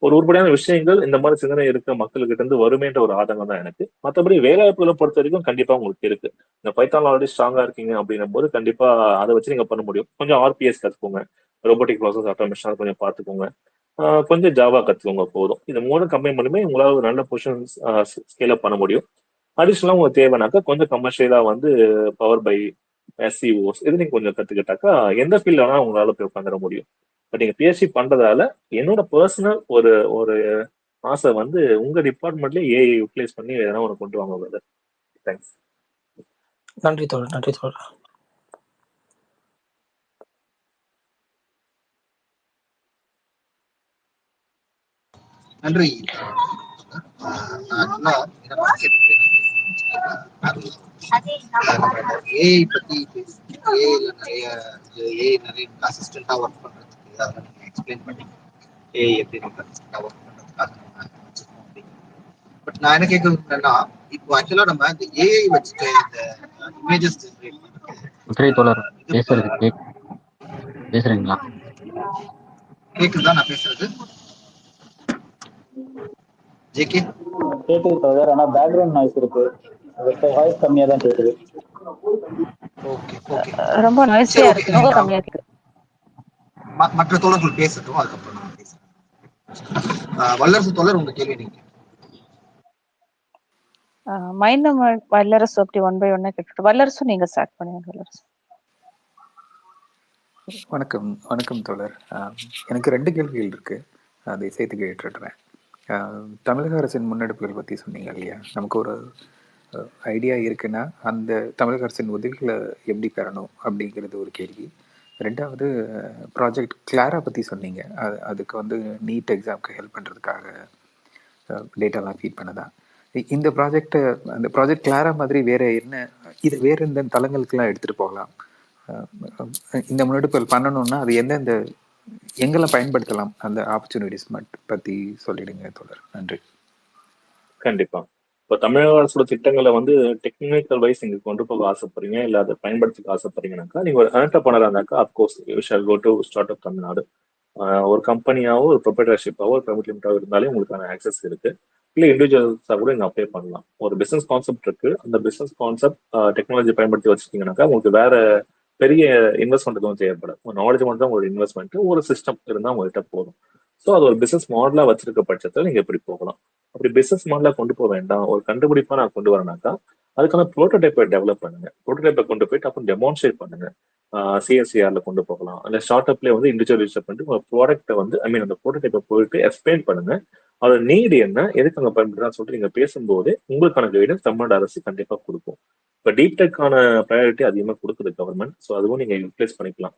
ஒரு உருப்படியான விஷயங்கள் இந்த மாதிரி சிந்தனை இருக்க மக்கள்கிட்ட இருந்து வருமேன்ற ஒரு ஆதங்கம் தான் எனக்கு. மற்றபடி வேலைவாய்ப்புகளை பொறுத்த வரைக்கும் கண்டிப்பா உங்களுக்கு இருக்கு. இந்த பைத்தான் ஆல்ரெடி ஸ்ட்ராங்கா இருக்கீங்க அப்படின்னும் போது கண்டிப்பா அதை வச்சு நீங்க பண்ண முடியும். கொஞ்சம் ஆர்பிஎஸ் கத்துக்கோங்க, ரோபோட்டிக் ப்ராசஸ் ஆட்டோமேஷன் கொஞ்சம் பார்த்துக்கோங்க, கொஞ்சம் ஜாவா கத்துக்கோங்க, போதும். இந்த 3 கம்பைன் பண்ணுமே உங்களால ஒரு நல்ல பொசிஷன் ஸ்கேல் அப் பண்ண முடியும். அடிஷனலா உங்களுக்கு தேவைனாக்கா கொஞ்சம் கமர்ஷியலா வந்து பவர் பை எஸ்சிஓஸ் இது நீங்க கொஞ்சம் கத்துக்கிட்டாக்கா எந்த ஃபீல்ட் வேணா உங்களால போய் உட்காந்துட முடியும். பட் நீங்க பிஎஸ்சி பண்றதால என்னோட பர்சனல் ஒரு ஒரு ஆசை வந்து உங்க டிபார்ட்மெண்ட்லயே ஏஐ யூட்டிலைஸ் பண்ணி எதனா ஒன்று கொண்டு வாங்க பிரதர். தேங்க்ஸ். நன்றி தோழர். நன்றி தோழர். நன்றி. ஏஐ பத்தி ஏஐல நிறைய அசிஸ்டண்டா ஒர்க் பண்றதுக்கு அதெல்லாம் நீங்க எக்ஸ்பிளைன் பண்ணீங்க. ஏஐ எப்படி நம்ம அசிஸ்டண்டா ஒர்க் பண்றதுக்காக நம்ம. பட் நான் என்ன கேட்கறது என்னன்னா, இப்போ ஆக்சுவலா நம்ம இந்த ஏஐ வச்சுட்டு இந்த இமேஜஸ் ஜெனரேட் பண்றது பேசுறீங்களா? கேக்குதா நான் பேசுறது? ஜேகே கேக்குது தோழர், ஆனா பேக்ரவுண்ட் நாய்ஸ் இருக்கு, வாய்ஸ் கம்மியா தான் கேக்குது. ஓகே ஓகே, ரொம்ப நாய்ஸியா இருக்கு, ரொம்ப கம்மியா இருக்கு. மற்ற தோழர்கள் பேசட்டும், அதுக்கப்புறம் நான் பேசுறேன். வல்லரசு தோழர் உங்க கேள்வி நீங்க. மைண்ட் வல்லரசு அப்படி 1 by 1 கேட்டு வல்லரசும் நீங்க ஸ்டார்ட் பண்ணுங்க. வல்லரசு. வணக்கம் வணக்கம் தோழர். எனக்கு 2 கேள்விகள் இருக்கு, அதை சேர்த்து கேட்டுறேன். தமிழக அரசின் முன்னெடுப்புகள் பற்றி சொன்னீங்க இல்லையா, நமக்கு ஒரு ஐடியா இருக்குன்னா அந்த தமிழக அரசின் உதவிகளை எப்படி பெறணும் அப்படிங்கிறது ஒரு கேள்வி. 2வது ப்ராஜெக்ட் கிளாரா பற்றி சொன்னீங்க, அதுக்கு வந்து நீட் எக்ஸாமுக்கு ஹெல்ப் பண்ணுறதுக்காக டேட்டாலாம் ஃபீட் பண்ணதா. இந்த ப்ராஜெக்டை அந்த ப்ராஜெக்ட் கிளாரா மாதிரி வேறு என்ன, இது வேறு எந்த தளங்களுக்கெல்லாம் எடுத்துகிட்டு போகலாம்? இந்த முன்னெடுப்புகள் பண்ணணும்னா அது எந்தெந்த எங்கெல்லாம் பயன்படுத்தலாம், அந்த ஆப்பர்ச்சுனிட்டிஸ் பற்றி சொல்லிடுங்க தோழர். நன்றி. கண்டிப்பா. இப்போ தமிழக அரசோட திட்டங்களை வந்து டெக்னிக்கல் வைஸ் நீங்க கொண்டு போக ஆசைப்படுறீங்க, இல்லை அதை பயன்படுத்திக்க ஆசைப்படுறீங்கன்னாக்கா, நீங்க ஒரு என்டர்பிரனரா இருந்தாக்கா of course you shall go to start up Tamil Nadu. ஒரு கம்பெனியாவோ ஒரு ப்ரொப்ரைட்டர்ஷிப்பாவோ ஒரு பிரைவேட் லிமிட்டாவோ இருந்தாலே உங்களுக்கான ஆக்சஸ் இருக்கு. இல்லை இண்டிவிஜுவல்ஸா கூட நீங்க அப்ளை பண்ணலாம். ஒரு பிசினஸ் கான்செப்ட் இருக்கு, அந்த பிசினஸ் கான்செப்ட் டெக்னாலஜி பயன்படுத்தி வச்சிருக்கீங்கன்னாக்கா உங்களுக்கு வேற பெரிய இன்வெஸ்ட்மெண்ட் எதுவும் தேவைப்படும். ஒரு நாலேஜ் மட்டும் தான் உங்களோட இன்வெஸ்ட்மெண்ட், ஒரு சிஸ்டம் இருந்தால் உங்கள்கிட்ட போதும். ஸோ அது ஒரு பிசினஸ் மாடலா வச்சிருக்க பட்சத்தில் நீங்க எப்படி போகலாம். அப்படி பிசினஸ் மாடலா கொண்டு போக வேண்டாம், ஒரு கண்டுபிடிப்பா நான் கொண்டு வரேனாக்கா அதுக்கான ப்ரோட்டோடைப்பை டெவலப் பண்ணுங்க. ப்ரோட்டோடைப்பை கொண்டு போயிட்டு அப்புறம் டெமான்ஸ்ட்ரேட் பண்ணுங்க. சிஎஸ்சிஆர்ல கொண்டு போகலாம், அந்த ஸ்டார்ட் அப்லேயே வந்து இண்டிவிஜுவல் ரிஜிஸ்டர் பண்ணிட்டு உங்க ப்ராடக்ட்டை வந்து ஐ மீன் அந்த ப்ரோட்டோடைப்பை போயிட்டு எக்ஸ்பிளைன் பண்ணுங்க. அதோட நீடு என்ன, எதுக்கு அங்கே பயன்படுறான்னு சொல்லிட்டு நீங்க பேசும்போது உங்களுக்கான கைடன்ஸ் தமிழ்நாடு அரசு கண்டிப்பா கொடுக்கும். இப்போ டீப் டெக்கான ப்ரையாரிட்டி அதிகமாக கொடுக்குது கவர்மெண்ட். ஸோ அதுவும் நீங்க யூட்டிலைஸ் பண்ணிக்கலாம்.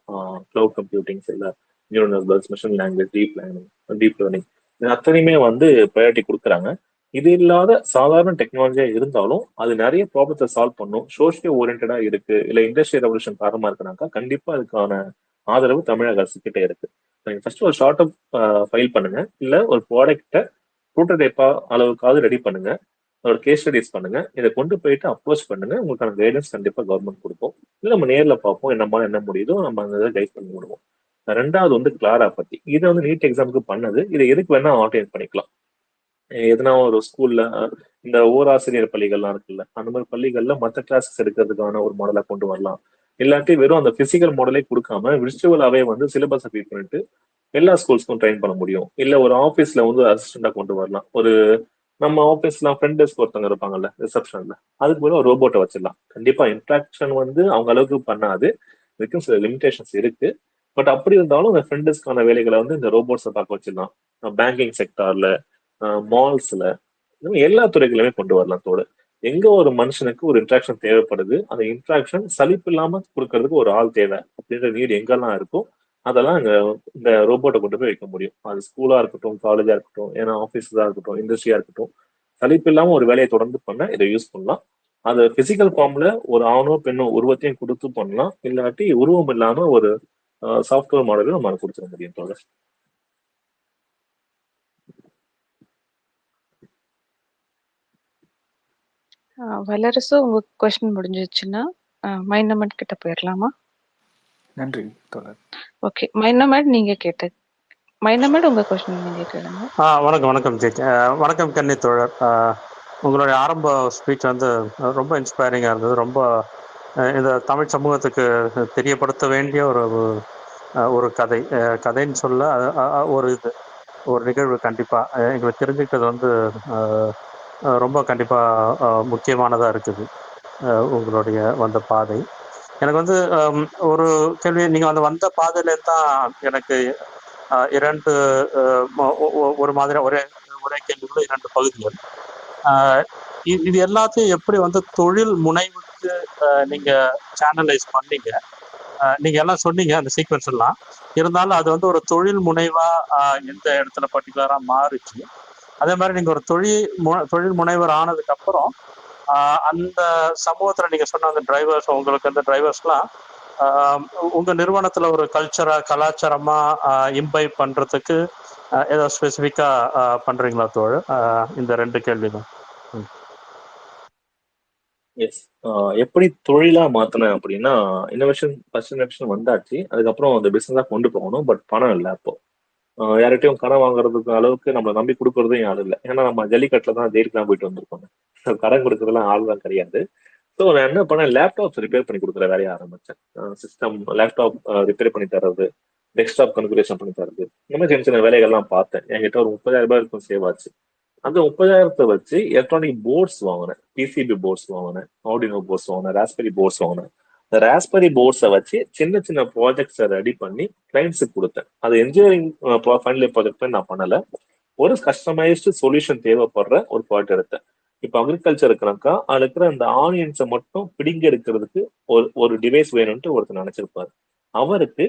கிளவுட் கம்ப்யூட்டிங், இல்லை neural networks, machine language, deep learning, இது அத்தனையுமே வந்து ப்ரையாரிட்டி கொடுக்குறாங்க. இது இல்லாத சாதாரண டெக்னாலஜியா இருந்தாலும் அது நிறைய ப்ராப்ளத்தை சால்வ் பண்ணும், சோஷியல் ஓரியன்டா இருக்கு, இல்லை இண்டஸ்ட்ரியல் ரெவல்யூஷன் காரணமா இருக்குனாக்கா கண்டிப்பா அதுக்கான ஆதரவு தமிழக அரசு கிட்ட இருக்கு. நீங்க ஃபர்ஸ்ட் ஒரு ஷார்ட் அப் ஃபைல் பண்ணுங்க, இல்ல ஒரு ப்ராடக்ட்டை ப்ரோட்டோடைப்பா அளவுக்காவது ரெடி பண்ணுங்க, ஒரு கேஸ் ஸ்டடிஸ் பண்ணுங்க, இதை கொண்டு போயிட்டு அப்ரோச் பண்ணுங்க, உங்களுக்கான கைடன்ஸ் கண்டிப்பா கவர்மெண்ட் கொடுக்கும். இல்லை நம்ம நேர்ல பார்ப்போம், என்னமால என்ன முடியுதோ நம்ம அந்த கைட் பண்ணி விடுவோம். 2வது வந்து கிளாரா பத்தி, இதை வந்து நீட் எக்ஸாமுக்கு பண்ணது, இதை எதுக்கு வேணா ஆல்டர்னேட் பண்ணிக்கலாம். எதுனா ஒரு ஸ்கூல்ல இந்த ஓராசிரியர் பள்ளிகள்லாம் இருக்குல்ல, அந்த மாதிரி பள்ளிகள்ல மற்ற கிளாஸஸ் எடுக்கிறதுக்கான ஒரு மாடலா கொண்டு வரலாம். இல்லாட்டி வெறும் அந்த பிசிக்கல் மாடலே கொடுக்காம விர்ச்சுவலாவே வந்து சிலபஸை ஃபீட் பண்ணிட்டு எல்லா ஸ்கூல்ஸ்க்கும் ட்ரைன் பண்ண முடியும். இல்ல ஒரு ஆஃபீஸ்ல வந்து அசிஸ்டண்டா கொண்டு வரலாம். ஒரு நம்ம ஆஃபீஸ்ல ஃப்ரண்ட் டெஸ்க் ஒருத்தவங்க இருப்பாங்கல்ல ரிசப்ஷன்ல, அதுக்கு பதிலா ஒரு ரோபோட்டை வச்சிடலாம். கண்டிப்பா இன்ட்ராக்ஷன் வந்து அவங்க அளவுக்கு பண்ணாது, இதுக்கும் சில லிமிடேஷன்ஸ் இருக்கு. பட் அப்படி இருந்தாலும் இந்த ஃப்ரண்ட் டெஸ்க்கான வேலைகளை வந்து இந்த ரோபோட்ஸை பார்க்க வச்சிடலாம். பேங்கிங் செக்டார்ல, மால்ஸ்ல, எல்லா துறைகளுமே கொண்டு வரலாம் தோடு. எங்க ஒரு மனுஷனுக்கு ஒரு இன்ட்ராக்ஷன் தேவைப்படுது, அந்த இன்ட்ராக்ஷன் சலிப்பு இல்லாம கொடுக்கறதுக்கு ஒரு ஆள் தேவை அப்படின்ற நீடு எங்கெல்லாம் இருக்கும் அதெல்லாம் இந்த ரோபோட்டை கொண்டு போய் வைக்க முடியும். அது ஸ்கூலா இருக்கட்டும், காலேஜா இருக்கட்டும், ஏன்னா ஆஃபீஸா இருக்கட்டும், இண்டஸ்ட்ரியா இருக்கட்டும், சலிப்பு இல்லாம ஒரு வேலையை தொடர்ந்து பண்ண இதை யூஸ் பண்ணலாம். அது பிசிக்கல் ஃபார்ம்ல ஒரு ஆணோ பெண்ணோ உருவத்தையும் கொடுத்து பண்ணலாம், இல்லாட்டி உருவம் இல்லாம ஒரு சாஃப்ட்வேர் மாடலும் நம்ம கொடுத்துட முடியும் தோழர். வல்லரசு உங்க கொஸ்டின் முடிஞ்சிச்சுன்னா மைனமட் கிட்ட போயிடலாமா? நன்றி தோழர். ஓகே, மைனமட் நீங்க கேட்ட மைனமட் உங்க கொஸ்டின் நீங்க கேளுங்க. வணக்கம் ஜெய். வணக்கம் கன்னி தோழர். உங்களுடைய ஆரம்ப ஸ்பீச் வந்து ரொம்ப இன்ஸ்பைரிங்காக இருந்தது. ரொம்ப இந்த தமிழ் சமூகத்துக்கு தெரியப்படுத்த வேண்டிய ஒரு கதைன்னு சொல்ல ஒரு நிகழ்வு கண்டிப்பாக எங்களுக்கு தெரிஞ்சுக்கிட்டது வந்து ரொம்ப கண்டிப்பாக முக்கியமானதாக இருக்குது. உங்களுடைய வந்த பாதை எனக்கு வந்து ஒரு கேள்வி, நீங்கள் வந்த பாதையிலேருந்து தான் எனக்கு 2 ஒரு மாதிரி ஒரே கேள்விகளும் 2 பகுதிகள். இது எல்லாத்தையும் எப்படி வந்து தொழில் முனைவுக்கு நீங்க சேனலைஸ் பண்ணீங்க? நீங்க எல்லாம் சொன்னீங்க அந்த சீக்வன்ஸ் எல்லாம், இருந்தாலும் அது வந்து ஒரு தொழில் முனைவா எந்த இடத்துல பர்டிகுலரா மாறுச்சு. அதே மாதிரி நீங்க ஒரு தொழில் முனைவர் ஆனதுக்கு அப்புறம் அந்த சமூகத்துல நீங்க சொன்ன அந்த டிரைவர்ஸ், உங்களுக்கு அந்த டிரைவர்ஸ்லாம் உங்க நிறுவனத்துல ஒரு கலாச்சாரமா இம்பைப் பண்றதுக்கு ஏதோ ஸ்பெசிஃபிக்கா பண்றீங்களா தோழர்? இந்த 2 கேள்வி தான். எஸ், எப்படி தொழிலா மாத்தினேன் அப்படின்னா, இனோவேஷன் வந்தாச்சு. அதுக்கப்புறம் அந்த பிசினஸா கொண்டு போகணும். பட் பணம் இல்லை. அப்போ யார்கிட்டையும் கடன் வாங்குறதுக்கு அளவுக்கு நம்மளை நம்பி கொடுக்கறதும் யாரும் இல்லை. ஏன்னா நம்ம ஜல்லிக்கட்டுல தான் ஜெயிலுக்குலாம் போயிட்டு வந்திருக்கோம். கடன் கொடுக்கறதுலாம் ஆள் தான் கிடையாது. ஸோ நான் என்ன பண்ணேன், லேப்டாப்ஸ் ரிப்பேர் பண்ணி கொடுக்குற வேலையை ஆரம்பிச்சேன். சிஸ்டம் லேப்டாப் ரிப்பேர் பண்ணி தர்றது, டெஸ்க்டாப் கன்ஃபிகரேஷன் பண்ணி தர்றது, இந்த மாதிரி சின்ன சின்ன வேலைகள்லாம் பார்த்தேன். என்கிட்ட ஒரு 30,000 ரூபாய் இருக்கும் சேவ் ஆச்சு. அந்த 30,000 வச்சு எலக்ட்ரானிக் போர்ட்ஸ் வாங்கினேன், பிசிபி போர்ட்ஸ் வாங்கினேன், ஆர்டினோ போர்ட்ஸ் வாங்கினேன், ராஸ்பெரி போர்ட்ஸ் வாங்கினேன். இந்த ராஸ்பெரி போர்ட்ஸை வச்சு சின்ன சின்ன ப்ராஜெக்ட்ஸை ரெடி பண்ணி கிளைண்ட்ஸுக்கு கொடுத்தேன். அது இன்ஜினியரிங் ஃபைனல் இயர் ப்ராஜெக்ட் நான் பண்ணல, ஒரு கஸ்டமைஸ்டு சொல்யூஷன் தேவைப்படுற ஒரு ப்ராஜெக்ட் எடுத்தேன். இப்போ அக்ரிகல்ச்சர் இருக்கிறாக்கா அதுல இருக்கிற அந்த ஆனியன்ஸை மட்டும் பிடிங்க எடுக்கிறதுக்கு ஒரு டிவைஸ் வேணும்ட்டு ஒருத்தர் நினைச்சிருப்பாரு. அவருக்கு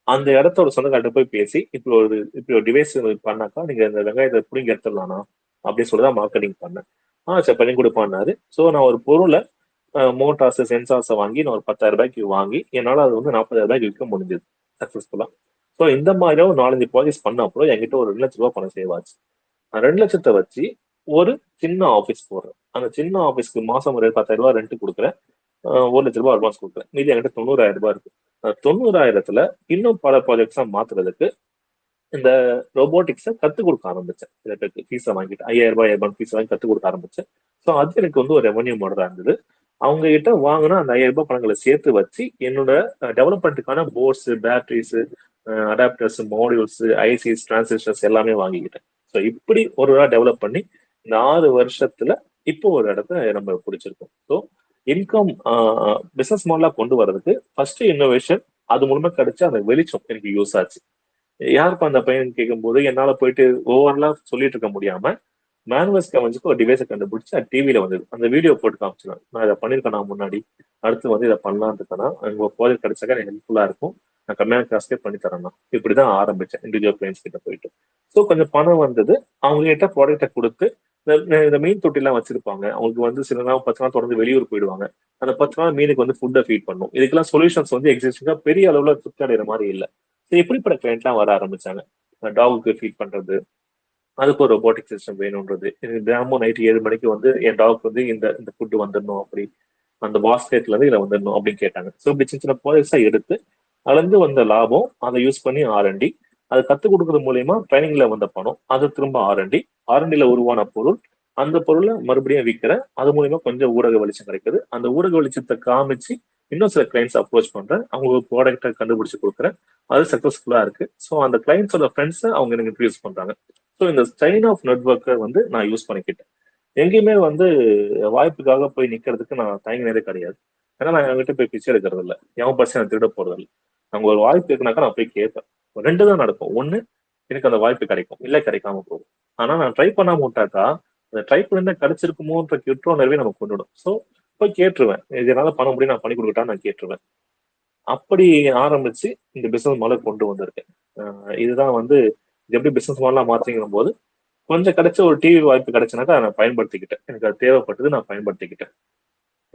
அந்த இடத்தோட சொந்தக்கார்ட்ட போய் பேசி இப்படி ஒரு டிவைஸ் பண்ணாக்கா நீங்க இந்த வெங்காயத்தை பிடிங்க எடுத்துடலாம்னா அப்படின்னு சொல்லிதான் மார்க்கெட்டிங் பண்ணேன். சரி பண்ணி கொடுப்பான்னாரு. ஸோ நான் ஒரு பொருளை மோட்டார்ஸ் சென்சார்ஸை வாங்கி நான் ஒரு 10,000 ரூபாய்க்கு வாங்கி என்னால் அது வந்து 40,000 ரூபாய்க்கு விற்க முடிஞ்சது சக்சஸ்ஃபுல்லா. ஸோ இந்த மாதிரி ஒரு 4-5 ப்ராஜெக்ட்ஸ் பண்ண அப்புறம் என்கிட்ட ஒரு 2 லட்ச ரூபாய் பணம் சேவ் ஆச்சு. நான் 2 லட்சத்தை வச்சு ஒரு சின்ன ஆஃபீஸ் போடுறேன். அந்த சின்ன ஆஃபீஸ்க்கு மாசம் ஒரு 10,000 ரூபாய் ரெண்ட் கொடுக்குறேன், 1 லட்ச ரூபாய் அட்வான்ஸ் கொடுக்குறேன், மீதி என்கிட்ட 90,000 ரூபாய் இருக்கு. 90,000த்துல இன்னும் பல ப்ராஜெக்ட்ஸா மாத்துறதுக்கு இந்த ரோபோட்டிக்ஸை கத்துக் கொடுக்க ஆரம்பிச்சேன். சில பேருக்கு ஃபீஸை வாங்கிட்டு 5,000 ரூபாய் 7,000 ஃபீஸ் வாங்கி கத்துக் கொடுக்க ஆரம்பிச்சேன். ஸோ அது எனக்கு வந்து ஒரு ரெவன்யூ மாடலா இருந்தது. அவங்க கிட்ட வாங்கினா அந்த 5,000 ரூபாய் பணங்களை சேர்த்து வச்சு என்னோட டெவலப்மெண்ட்டுக்கான ports, batteries, adapters, modules, ICs, transistors எல்லாமே வாங்கிக்கிட்டேன். ஸோ இப்படி ஒரு டெவலப் பண்ணி இந்த 6 வருஷத்துல இப்போ ஒரு இடத்த நம்ம பிடிச்சிருக்கோம். ஸோ இன்கம் பிசினஸ் மாடலா கொண்டு வர்றதுக்கு ஃபர்ஸ்ட் இன்னோவேஷன், அது மூலமா கிடைச்ச அந்த வெளிச்சம் எனக்கு யூஸ் ஆச்சு. யாருக்கும் அந்த பையன் கேட்கும்போது என்னால போயிட்டு ஓவரலா சொல்லிட்டு இருக்க முடியாம மேனுவல் ஸ்கேவெஞ்சுக்கு ஒரு டிவைஸை கண்டுபிடிச்சு அது டிவியில வந்தது. அந்த வீடியோ போட்டு காமிச்சிடும், நான் இதை பண்ணிருக்கேன் நான் முன்னாடி, அடுத்து வந்து இதை பண்ணலான்னு இருக்கேன்னா உங்க ப்ராஜெக்ட் கிடைச்சாக்க எனக்கு ஹெல்ப்ஃபுல்லா இருக்கும், நான் கம்மியான காஸ்ட்லேயே பண்ணி தரேன்னா. இப்படிதான் ஆரம்பிச்சேன் இண்டிவிஜுவல் கிளைண்ட்ஸ் கிட்ட போயிட்டு. ஸோ கொஞ்சம் பணம் வந்தது, அவங்க கிட்ட ப்ராடக்டை கொடுத்து இந்த மீன் தொட்டிலாம் வச்சிருப்பாங்க, அவங்களுக்கு வந்து சில நாள் 10 நாள் தொடர்ந்து வெளியூர் போயிடுவாங்க, அந்த 10 நாள் மீனுக்கு வந்து ஃபுட்டை ஃபீட் பண்ணும். இதுக்கெல்லாம் சொல்யூஷன்ஸ் வந்து எக்ஸிஸ்டிங்கா பெரிய அளவுல திருப்தி அடைகிற மாதிரி இல்லை. இப்படிப்பட்ட கிளைண்ட்லாம் வர ஆரம்பிச்சாங்க. டாகுக்கு ஃபீட் பண்றது, அதுக்கு ஒரு ரொபோட்டிக் சிஸ்டம் வேணும்ன்றது, தினமும் நைட்டு 7 மணிக்கு வந்து என் டாக் வந்து இந்த இந்த ஃபுட்டு வந்துடணும், அப்படி அந்த பாஸ்கெட்ல இருந்து இதுல வந்துடணும் அப்படின்னு கேட்டாங்க. ஸோ இப்படி சின்ன சின்ன ப்ராஜெக்ட்ஸா எடுத்து அதுலேருந்து வந்த லாபம் அதை யூஸ் பண்ணி ஆர்என்டி, அதை கற்றுக் கொடுக்கறது மூலியமா ட்ரைனிங்ல வந்த பணம், அது திரும்ப ஆர்என்டில உருவான பொருள், அந்த பொருளை மறுபடியும் விற்கிறேன், அது மூலியமா கொஞ்சம் ஊடக வெளிச்சம் கிடைக்குது. அந்த ஊடக வெளிச்சத்தை காமிச்சு இன்னும் சில கிளைண்ட்ஸ் அப்ரோச் பண்றேன், அவங்க ஒரு ப்ராடக்டை கண்டுபிடிச்சு கொடுக்குறேன், அது சக்சஸ்ஃபுல்லா இருக்கு. ஸோ அந்த கிளைண்ட்ஸோட ஃப்ரெண்ட்ஸை அவங்க எனக்கு இன்ட்ரடியூஸ் பண்றாங்க. ஸோ இந்த செயின் ஆஃப் நெட்வொர்க்கை வந்து நான் யூஸ் பண்ணிக்கிட்டேன். எங்கேயுமே வந்து வாய்ப்புக்காக போய் நிக்கிறதுக்கு நான் தயங்கினதே கிடையாது. ஏன்னா நான் என்கிட்ட போய் பிச்சை எடுக்கிறது இல்லை, எவன் பர்சன் நான் திருட போறது இல்லை. அங்க ஒரு வாய்ப்பு இருக்குனாக்கா நான் போய் கேட்பேன். 2 தான் நடக்கும், ஒண்ணு எனக்கு அந்த வாய்ப்பு கிடைக்கும், இல்லை கிடைக்காம போகும். ஆனா நான் ட்ரை பண்ணாம விட்டாக்கா அந்த ட்ரை பண்ணி கிடைச்சிருக்குமோன்ற கிட்ட உணர்வே நமக்கு கொண்டுடும். ஸோ போய் கேட்டுருவேன், இதனால பண்ண முடியும் நான் பண்ணி கொடுக்கட்டா நான் கேட்டுருவேன். அப்படி ஆரம்பிச்சு இந்த பிசினஸ் மாடல் கொண்டு வந்திருக்கேன். இதுதான் வந்து எப்படி பிசினஸ் மாடலா மாற்றிங்கிற போது கொஞ்சம் கிடைச்ச ஒரு டிவி வாய்ப்பு கிடைச்சுனாக்கா நான் பயன்படுத்திக்கிட்டேன், எனக்கு அது தேவைப்பட்டது, நான் பயன்படுத்திக்கிட்டேன்.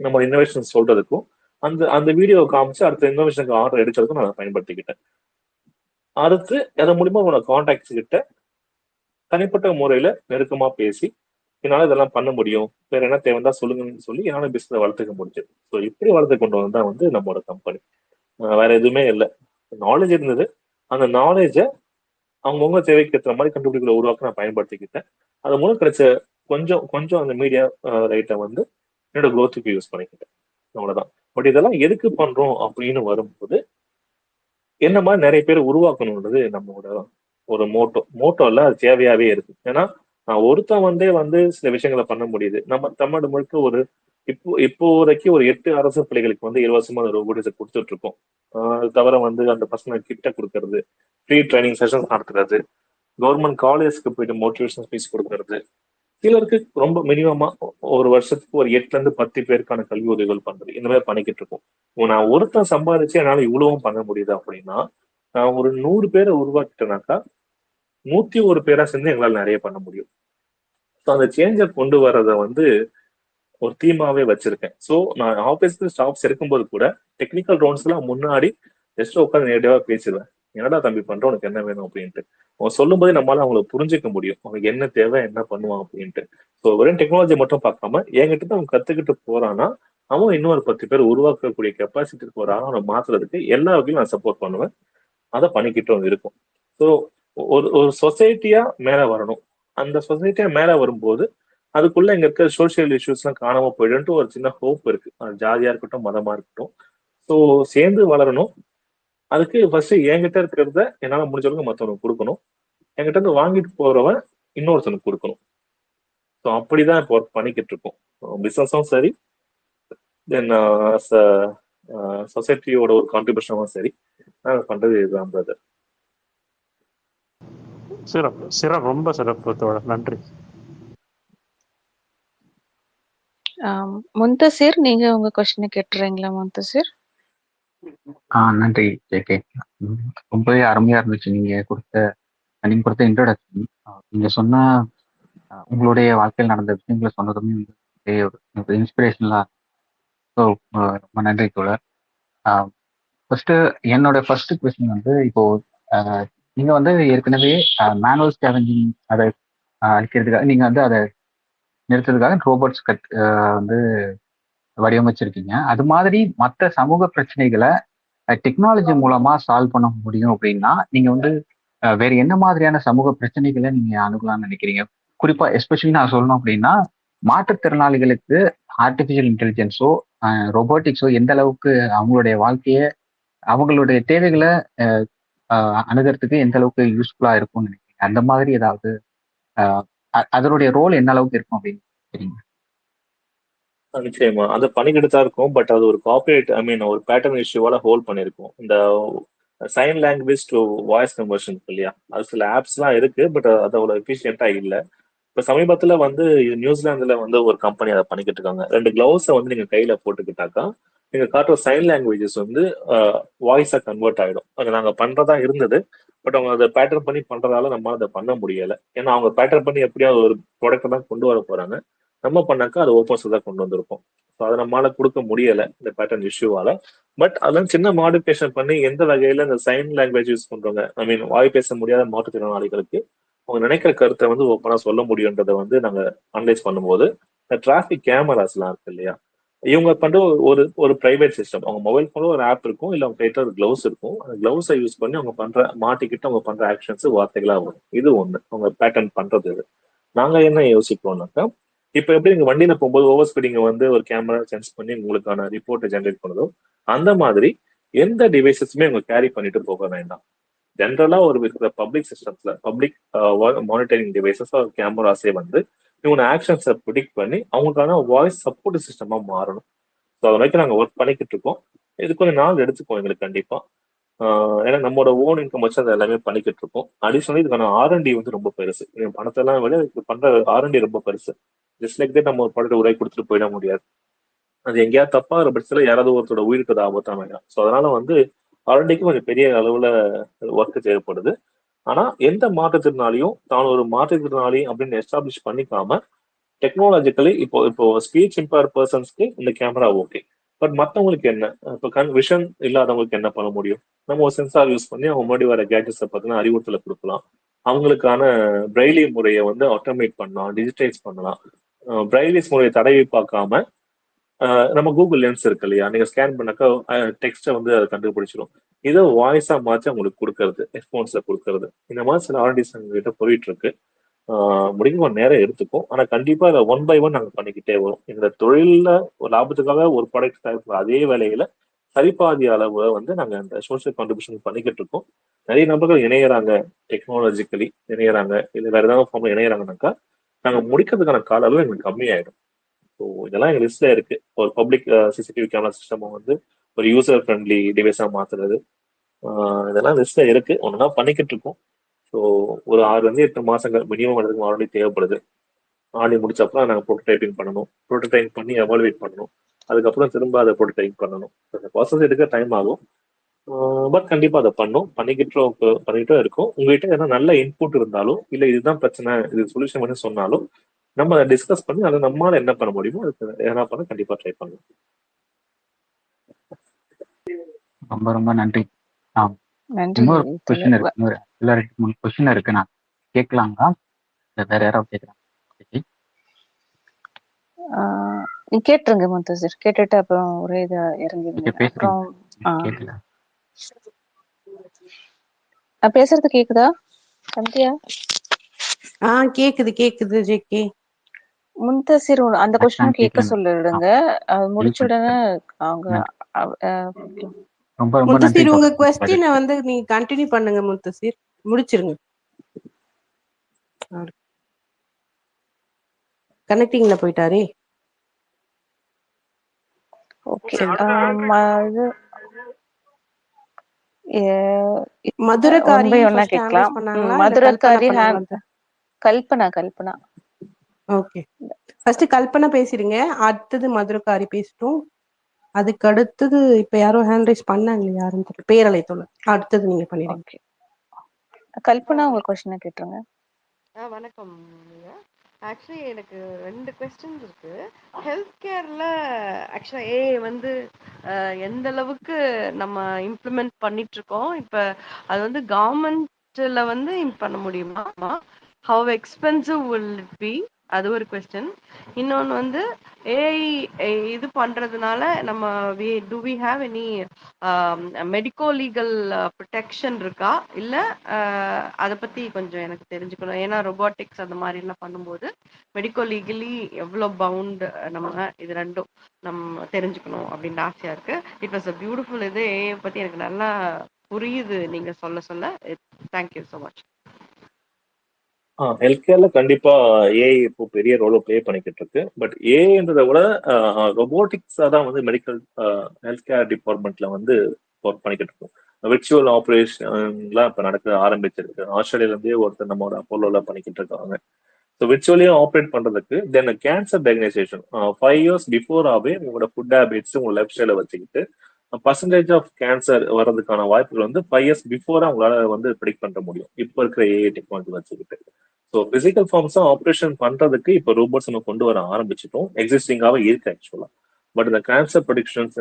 நம்ம இன்னோவேஷன் சொல்றதுக்கும் அந்த அந்த வீடியோ காமிச்சு அடுத்த இன்னோவேஷனுக்கு ஆர்டர் எடுக்கிறதுக்கும் நான் பயன்படுத்திக்கிட்டேன். அடுத்து அதன் மூலியமா உங்களோட கான்டாக்ட்ஸ் கிட்ட தனிப்பட்ட முறையில நெருக்கமா பேசி என்னால இதெல்லாம் பண்ண முடியும், வேற என்ன தேவைதான் சொல்லுங்கன்னு சொல்லி என்னால பிசினஸ் வளர்த்துக்க முடிஞ்சது. ஸோ இப்படி வளர்த்து கொண்டு வந்தா வந்து நம்மளோட கம்பெனி. வேற எதுவுமே இல்லை, நாலேஜ் இருந்தது, அந்த நாலேஜை அவங்கவுங்க தேவைக்கு ஏற்ற மாதிரி கண்டுபிடிக்கிற உருவாக்க நான் பயன்படுத்திக்கிட்டேன். அது மூலம் கிடைச்ச கொஞ்சம் கொஞ்சம் அந்த மீடியா ரைட்டை வந்து என்னோட க்ரோத்துக்கு யூஸ் பண்ணிக்கிட்டேன், அவ்வளவுதான். பட் இதெல்லாம் எதுக்கு பண்றோம் அப்படின்னு வரும்போது என்ன மாதிரி நிறைய பேர் உருவாக்கணுன்றது நம்மளோட ஒரு மோட்டோ இல்ல, அது தேவையாவே இருக்கு. ஏன்னா நான் ஒருத்தன் வந்து சில விஷயங்களை பண்ண முடியுது. நம்ம தமிழ்நாடு முழுக்க ஒரு இப்போ வரைக்கும் ஒரு 8 அரசு பள்ளிகளுக்கு வந்து இலவசமா ரோபோட்டிக்ஸ் கொடுத்துட்டு இருக்கோம். அது தவிர வந்து அந்த பசங்க கிட்ட கொடுக்கறது, ஃப்ரீ ட்ரைனிங் செஷன்ஸ் நடத்துறது, கவர்மெண்ட் காலேஜ்க்கு போயிட்டு மோட்டிவேஷன் ஃபீஸ் கொடுக்கறது, சிலருக்கு ரொம்ப மினிமமா ஒரு வருஷத்துக்கு ஒரு 8ல இருந்து 10 பேருக்கான கல்வி உதவிகள் பண்றது, இந்த மாதிரி பண்ணிக்கிட்டு இருக்கோம். நான் ஒருத்தன் சம்பாதிச்சு என்னால இவ்வளவும் பண்ண முடியுது அப்படின்னா நான் ஒரு 100 பேரை உருவாக்கிட்டேனாக்கா 101 பேரா சேர்ந்து எங்களால நிறைய பண்ண முடியும். ஸோ அந்த சேஞ்சை கொண்டு வர்றதை வந்து ஒரு தீமாவே வச்சிருக்கேன். ஸோ நான் ஆஃபீஸ்க்கு ஸ்டாஃப்ஸ் இருக்கும்போது கூட டெக்னிக்கல் ரவுண்ட்ஸ் எல்லாம் முன்னாடி ஜஸ்ட் உட்காந்து நேரடியாக பேசுவேன், என்னடா தம்பி பண்ற, உனக்கு என்ன வேணும் அப்படின்ட்டு. அவன் சொல்லும் போதே நம்மளால அவங்களை புரிஞ்சுக்க முடியும், அவனுக்கு என்ன தேவை, என்ன பண்ணுவான் அப்படின்ட்டு. ஸோ வெறும் டெக்னாலஜி மட்டும் பார்க்காம என்கிட்ட தான் அவன் கத்துக்கிட்டு போறான்னா அவன் இன்னொரு 10 பேர் உருவாக்கக்கூடிய கெப்பாசிட்டி போறான், அவனை மாத்துறதுக்கு எல்லா வகையிலும் நான் சப்போர்ட் பண்ணுவேன், அதை பண்ணிக்கிட்டும் இருக்கும். ஸோ ஒரு சொசைட்டியா மேல வரணும், அந்த சொசைட்டியா மேல வரும்போது அதுக்குள்ள இங்க இருக்க சோசியல் இஷ்யூஸ் எல்லாம் காணாம போயிடுன்ட்டு ஒரு சின்ன ஹோப் இருக்கு. அது ஜாதியா இருக்கட்டும், மதமா இருக்கட்டும். ஸோ சேர்ந்து வளரணும். அதுக்கு ஃபர்ஸ்ட் என்கிட்ட இருக்கிறத என்னால முடிஞ்ச அளவுக்கு மற்றவனுக்கு கொடுக்கணும், என்கிட்ட இருந்து வாங்கிட்டு போறவன் இன்னொருத்தனுக்கு கொடுக்கணும். ஸோ அப்படிதான் இப்போ ஒர்க் பண்ணிக்கிட்டு இருக்கோம். பிசினஸும் சரி, தென் சொசைட்டியோட ஒரு கான்ட்ரிபியூஷனும் சரி, நாங்கள் பண்றது இதுதான் பிரதர். சிறப்பு சிறப்பு, ரொம்ப சிறப்பு தோழர், நன்றி. முந்தசிர், நீங்க உங்க கொஸ்டினை கேட்டுறீங்களா முந்தசிர்? நன்றி ஜேகே. ரொம்பவே அருமையா இருந்துச்சு நீங்க கொடுத்த இன்ட்ரோடக்ஷன். நீங்க சொன்ன உங்களுடைய வாழ்க்கையில் நடந்த விஷயங்களை சொன்னதுமே ஒரு இன்ஸ்பிரேஷனலா. ஸோ ரொம்ப நன்றி தோழர். ஃபர்ஸ்ட் என்னோட ஃபர்ஸ்ட் கொஸ்டின் வந்து, இப்போ நீங்க வந்து ஏற்கனவே மேனுவல் ஸ்கேவெஞ்சிங் அதை அழிக்கிறதுக்காக நீங்க வந்து அதை நிறுத்துறதுக்காக ரோபோட்ஸ் வந்து வடிவமைச்சிருக்கீங்க. அது மாதிரி மற்ற சமூக பிரச்சனைகளை டெக்னாலஜி மூலமா சால்வ் பண்ண முடியும் அப்படின்னா நீங்க வந்து வேற என்ன மாதிரியான சமூக பிரச்சனைகளை நீங்க அணுகலாம்னு நினைக்கிறீங்க? குறிப்பா எஸ்பெஷலி நான் சொல்லணும் அப்படின்னா, மாற்றுத்திறனாளிகளுக்கு ஆர்டிஃபிஷியல் இன்டெலிஜென்ஸோ ரோபோட்டிக்ஸோ எந்த அளவுக்கு அவங்களுடைய வாழ்க்கையை, அவங்களுடைய தேவைகளை அணுகிறதுக்கு எந்த அளவுக்கு யூஸ்ஃபுல்லா இருக்கும்னு நினைக்கிறீங்க? அந்த மாதிரி ஏதாவது அதனுடைய ரோல் என்ன அளவுக்கு இருக்கும் அப்படின்னு நினைக்கிறீங்க? நிச்சயமா அதை பண்ணிக்கிட்டு தான் இருக்கும். பட் அது ஒரு கார்பரேட் ஒரு பேட்டர்ன் இஷ்யூவால ஹோல்ட் பண்ணிருக்கோம். இந்த sign language to voice conversion இல்லையா, அது சில ஆப்ஸ்லாம் இருக்கு, பட் அது அவ்வளோ எஃபிஷியண்டா இல்லை. இப்போ சமீபத்துல வந்து நியூசிலாந்துல வந்து ஒரு கம்பெனி அதை பண்ணிக்கிட்டு இருக்காங்க. 2 கிளவுஸை வந்து நீங்க கையில போட்டுக்கிட்டாக்கா நீங்க காட்டுற சைன் லாங்குவேஜஸ் வந்து வாய்ஸா கன்வெர்ட் ஆயிடும். அது நாங்க பண்றதா இருந்தது, பட் அவங்க அதை பேட்டர்ன் பண்ணி பண்றதால நம்மளால அதை பண்ண முடியல. ஏன்னா அவங்க பேட்டர்ன் பண்ணி எப்படியாவது ஒரு ப்ராடக்ட் தான் கொண்டு வர போறாங்க. நம்ம பண்ணாக்கா அது ஓப்பன்ஸ் தான் கொண்டு வந்திருப்போம். ஸோ அதை நம்மளால கொடுக்க முடியல இந்த பேட்டர்ன் இஷ்யூவால. பட் அதெல்லாம் சின்ன மாடிஃபிகேஷன் பண்ணி எந்த வகையில இந்த சைன் லாங்குவேஜ் யூஸ் பண்றவங்க வாய் பேச முடியாத மாற்றுத்திறனாளிகளுக்கு அவங்க நினைக்கிற கருத்தை வந்து ஓப்பனா சொல்ல முடியுன்றதை வந்து நாங்க அனலைஸ் பண்ணும்போது, இந்த டிராஃபிக் கேமராஸ் எல்லாம் இருக்கு இல்லையா, இவங்க பண்ற ஒரு பிரைவேட் சிஸ்டம். அவங்க மொபைல் போன்ல ஒரு ஆப் இருக்கும், இல்ல அவங்க கைட்ட ஒரு கிளவுஸ் இருக்கும். அந்த கிளவுஸை யூஸ் பண்ணி அவங்க மாட்டிக்கிட்டு அவங்க பண்ற ஆக்ஷன்ஸ் வார்த்தைகளா வரும். இது ஒண்ணு அவங்க பேட்டர்ன் பண்றது. நாங்க என்ன யோசிப்போம்னாக்கா, இப்ப எப்படி நீங்க வண்டியில போகும்போது ஓவர் ஸ்பீடிங்க வந்து ஒரு கேமரா சென்ஸ் பண்ணி உங்களுக்கான ரிப்போர்ட்டை ஜென்ரேட் பண்ணுதோ, அந்த மாதிரி எந்த டிவைசஸுமே அவங்க கேரி பண்ணிட்டு போக வேண்டாம். ஜென்ரலா ஒரு பப்ளிக் சிஸ்டம்ஸ்ல பப்ளிக் மானிட்டரிங் டிவைசஸ் கேமராஸே வந்து இவங்க ஆக்ஷன்ஸை ப்ரிடிக்ட் பண்ணி அவங்களுக்கான வாய்ஸ் சப்போர்ட் சிஸ்டமா மாறணும். ஸோ அதை வரைக்கும் நாங்கள் ஒர்க் பண்ணிக்கிட்டு இருக்கோம். இது கொஞ்சம் நாள் எடுத்துக்கோம் எங்களுக்கு கண்டிப்பா. ஏன்னா நம்மளோட ஓன் இன்கம் வச்சு அதை எல்லாமே பண்ணிக்கிட்டு இருக்கோம். அடிஷனலி இதுக்கான R&D வந்து ரொம்ப பெருசு. பணத்தெல்லாம் விட இதுக்கு பண்ற R&D ரொம்ப பெருசு. ஜஸ்ட் லைக் நம்ம ஒரு படத்தை உரை கொடுத்துட்டு போயிட முடியாது. அது எங்கேயாவது தப்பா ஒரு பட்சத்துல யாராவது ஒருத்தரோட உயிருக்கு ஆபத்தான வேண்டாம். ஸோ அதனால வந்து R&Dக்கு கொஞ்சம் பெரிய அளவுல ஒர்க் தேவைப்படுது. ஆனா எந்த மாற்றுத்திறனாலையும் தான் ஒரு மாற்றுத்திறனாளி அப்படின்னு எஸ்டாப்ளிஷ் பண்ணிக்காம டெக்னாலஜிக்கலி இப்போ ஸ்பீச் இம்பேர் பர்சன்ஸ்க்கு இந்த கேமரா ஓகே, பட் மற்றவங்களுக்கு என்ன, இப்போ விஷன் இல்லாதவங்களுக்கு என்ன பண்ண முடியும்? நம்ம ஒரு சென்சார் யூஸ் பண்ணி அவங்க முன்னாடி வர கேஜெட்ஸை பார்த்தீங்கன்னா அறிவுறுத்தலை கொடுக்கலாம். அவங்களுக்கான பிரெய்லி முறையை வந்து ஆட்டோமேட் பண்ணலாம், டிஜிட்டைஸ் பண்ணலாம். பிரெய்லிஸ் முறையை தடவி பார்க்காம நம்ம கூகுள் லென்ஸ் இருக்கு இல்லையா, நீங்க ஸ்கேன் பண்ணாக்கா டெக்ஸ்ட்டை வந்து அதை கண்டுபிடிச்சிடும். இதை வாய்ஸா மாற்றி அவங்களுக்கு கொடுக்கறது, ஹெட்ஃபோன்ஸ்ல கொடுக்கறது, இந்த மாதிரி சில R&Ds கிட்ட போயிட்டு இருக்கு. முடிக்க ஒரு நேரம் எடுத்துக்கும். ஆனா கண்டிப்பா அதை 1 by 1 நாங்க பண்ணிக்கிட்டே வரும். இந்த தொழில்ல ஒரு லாபத்துக்காக ஒரு ப்ராடக்ட் தயாரிக்கிற அதே வேலையில சரிபாதி அளவு வந்து நாங்க அந்த சோசியல் கான்ட்ரிபியூஷன் பண்ணிக்கிட்டு இருக்கோம். நிறைய நபர்கள் இணையறாங்க, டெக்னாலஜிக்கலி இணையறாங்க, இல்லை வேற ஏதாவது ஃபார்ம்ல இணையறாங்கனாக்கா நாங்க முடிக்கிறதுக்கான கால அளவு எங்களுக்கு கம்மியாயிடும். ஸோ இதெல்லாம் எங்க லிஸ்ட்ல இருக்கு. ஒரு பப்ளிக் CCTV கேமரா சிஸ்டம் வந்து ஒரு யூசர் ஃப்ரெண்ட்லி டிவைஸா மாத்துறது, இதெல்லாம் லிஸ்ட்ல இருக்கு. ஒன்னா பண்ணிக்கிட்டு இருக்கோம். ஸோ ஒரு 6 to 8 மாசங்கள் மினிமம் அதுக்கு R&D தேவைப்படுது. R&D முடிச்சப்பறம் நாங்கள் ப்ரோட்டோடைப்பிங் பண்ணணும், ப்ரோட்டோடைப் பண்ணி எவாலுவேட் பண்ணணும், அதுக்கப்புறம் திரும்ப அதை ப்ரோட்டோடைப் பண்ணணும். அந்த ப்ராசஸ் எடுக்க டைம் ஆகும். பட் கண்டிப்பா அதை பண்ணிக்கிட்டு இருக்கோம். உங்ககிட்ட ஏன்னா நல்ல இன்புட் இருந்தாலும், இல்லை இதுதான் பிரச்சனை, இது சொல்யூஷன் பண்ணி சொன்னாலும் நம்ம அதை டிஸ்கஸ் பண்ணி அதை நம்மளால என்ன பண்ண முடியுமோ அதுக்கு என்ன பண்ண கண்டிப்பா ட்ரை பண்ணலாம். ரொம்ப ரொம்ப நன்றி. இன்னொரு கொஸ்டின் இருக்கு, இன்னொரு 2-3 கொஸ்டின் இருக்கு, நான் கேட்கலாங்களா? வேற யாராவது கேட்கலாம்? கேட்டுருங்க முந்தசிர், கேட்டுட்டு அப்புறம் ஒரே இதை இறங்கிடுங்க. அப்புறம் பேசுறது கேக்குதா சந்தியா? கேக்குது ஜேகே. முந்தசிர் அந்த கொஸ்டின் கேட்க சொல்லிடுங்க. முடிச்ச உடனே அவங்க முந்தசிர் உங்க क्वेश्चन வந்து நீங்க கண்டினியூ பண்ணுங்க முந்தசிர், முடிச்சிருங்க. கனெக்டிங்ல போயிட்டாரே. ஓகே. சரி. இது ஒன் மதுரகாரி பை ஒன்னா ஃபர்ஸ்ட் ஹேண்ட் ரைஸ் கேட்கலாம். பண்ணாங்களா இல்ல கல்பனா மதுரக்காரி பண்ணாங்களா? கல்பனா. ஓகே, ஃபர்ஸ்ட் கல்பனா பேசிடுங்க, அடுத்தது மதுரகாரி பேசட்டும். அதுக்கு அடுத்தது இப்ப யாரோ ஹேண்ட் ரைஸ் பண்ணாங்க, யாருன்னு தெரியல, பேரலை தோழர். அடுத்தது நீங்க பண்ணிடுங்க. ஓகே, கல்பனா உங்க கொஸ்டினை கேட்டுருங்க. வணக்கம். ஆக்சுவலி எனக்கு 2 கொஸ்டின்ஸ் இருக்கு. ஹெல்த் கேர்ல ஆக்சுவலா ஏஐ வந்து எந்த அளவுக்கு நம்ம இம்ப்ளிமெண்ட் பண்ணிட்டு இருக்கோம், இப்ப அது வந்து கவர்மெண்ட்ல வந்து பண்ண முடியுமா, how expensive will it be, அது ஒரு கொஸ்டின். இன்னொன்று வந்து ஏஐ இது பண்றதுனால நம்ம do we have any medico legal protection இருக்கா, இல்ல அதை பத்தி கொஞ்சம் எனக்கு தெரிஞ்சுக்கணும். ஏன்னா ரொபோட்டிக்ஸ் அந்த மாதிரி எல்லாம் பண்ணும்போது மெடிக்கோ லீகலி எவ்வளவு பவுண்ட் நம்ம இது ரெண்டும் நம்ம தெரிஞ்சுக்கணும் அப்படின்னு ஆசையா இருக்கு. It was a beautiful. இது ஏஐ பத்தி எனக்கு நல்லா புரியுது நீங்க சொல்ல. Thank you so much. ஹெல்த் கேர்ல கண்டிப்பா ஏஐ இப்போ பெரிய ரோலை ப்ளே பண்ணிக்கிட்டு இருக்கு. பட் ஏஐன்றதை விட ரொபோட்டிக்ஸா தான் வந்து மெடிக்கல் ஹெல்த் கேர் டிபார்ட்மெண்ட்ல வந்து ஒர்க் பண்ணிக்கிட்டு இருக்கோம். விர்ச்சுவல் ஆப்ரேஷன்லாம் இப்போ நடக்க ஆரம்பிச்சிருக்கு. ஆஸ்திரேலியால இருந்தே ஒருத்தர் நம்மளோட அப்போலோல பண்ணிக்கிட்டு இருக்காங்க. ஸோ விர்ச்சுவலியா ஆப்ரேட் பண்றதுக்கு தென் கேன்சர் டயக்னைசேஷன் 5 years பிஃபோராகவே உங்களோட ஃபுட் ஹேபிட்ஸ் உங்க லைஃப் ஸ்டைலை வச்சுக்கிட்டு பர்சன்டேஜ் ஆஃப் கேன்சர் வர்றதுக்கான வாய்ப்புகள் வந்து 5 years பிஃபோரா உங்களால வந்து ப்ரிடிக்ட் பண்ண முடியும் இப்போ இருக்கிற ஏஐ டெக்னாலஜி வச்சுக்கிட்டு. ஸோ பிசிக்கல் ஃபார்ம்ஸா ஆப்ரேஷன் பண்றதுக்கு இப்போ ரோபோட்ஸ் நம்ம கொண்டு வர ஆரம்பிச்சிட்டோம். எக்ஸிஸ்டிங்காவே இருக்கு ஆக்சுவலா. பட் இந்த கேன்சர் ப்ரெடிக்ஷன்ஸ்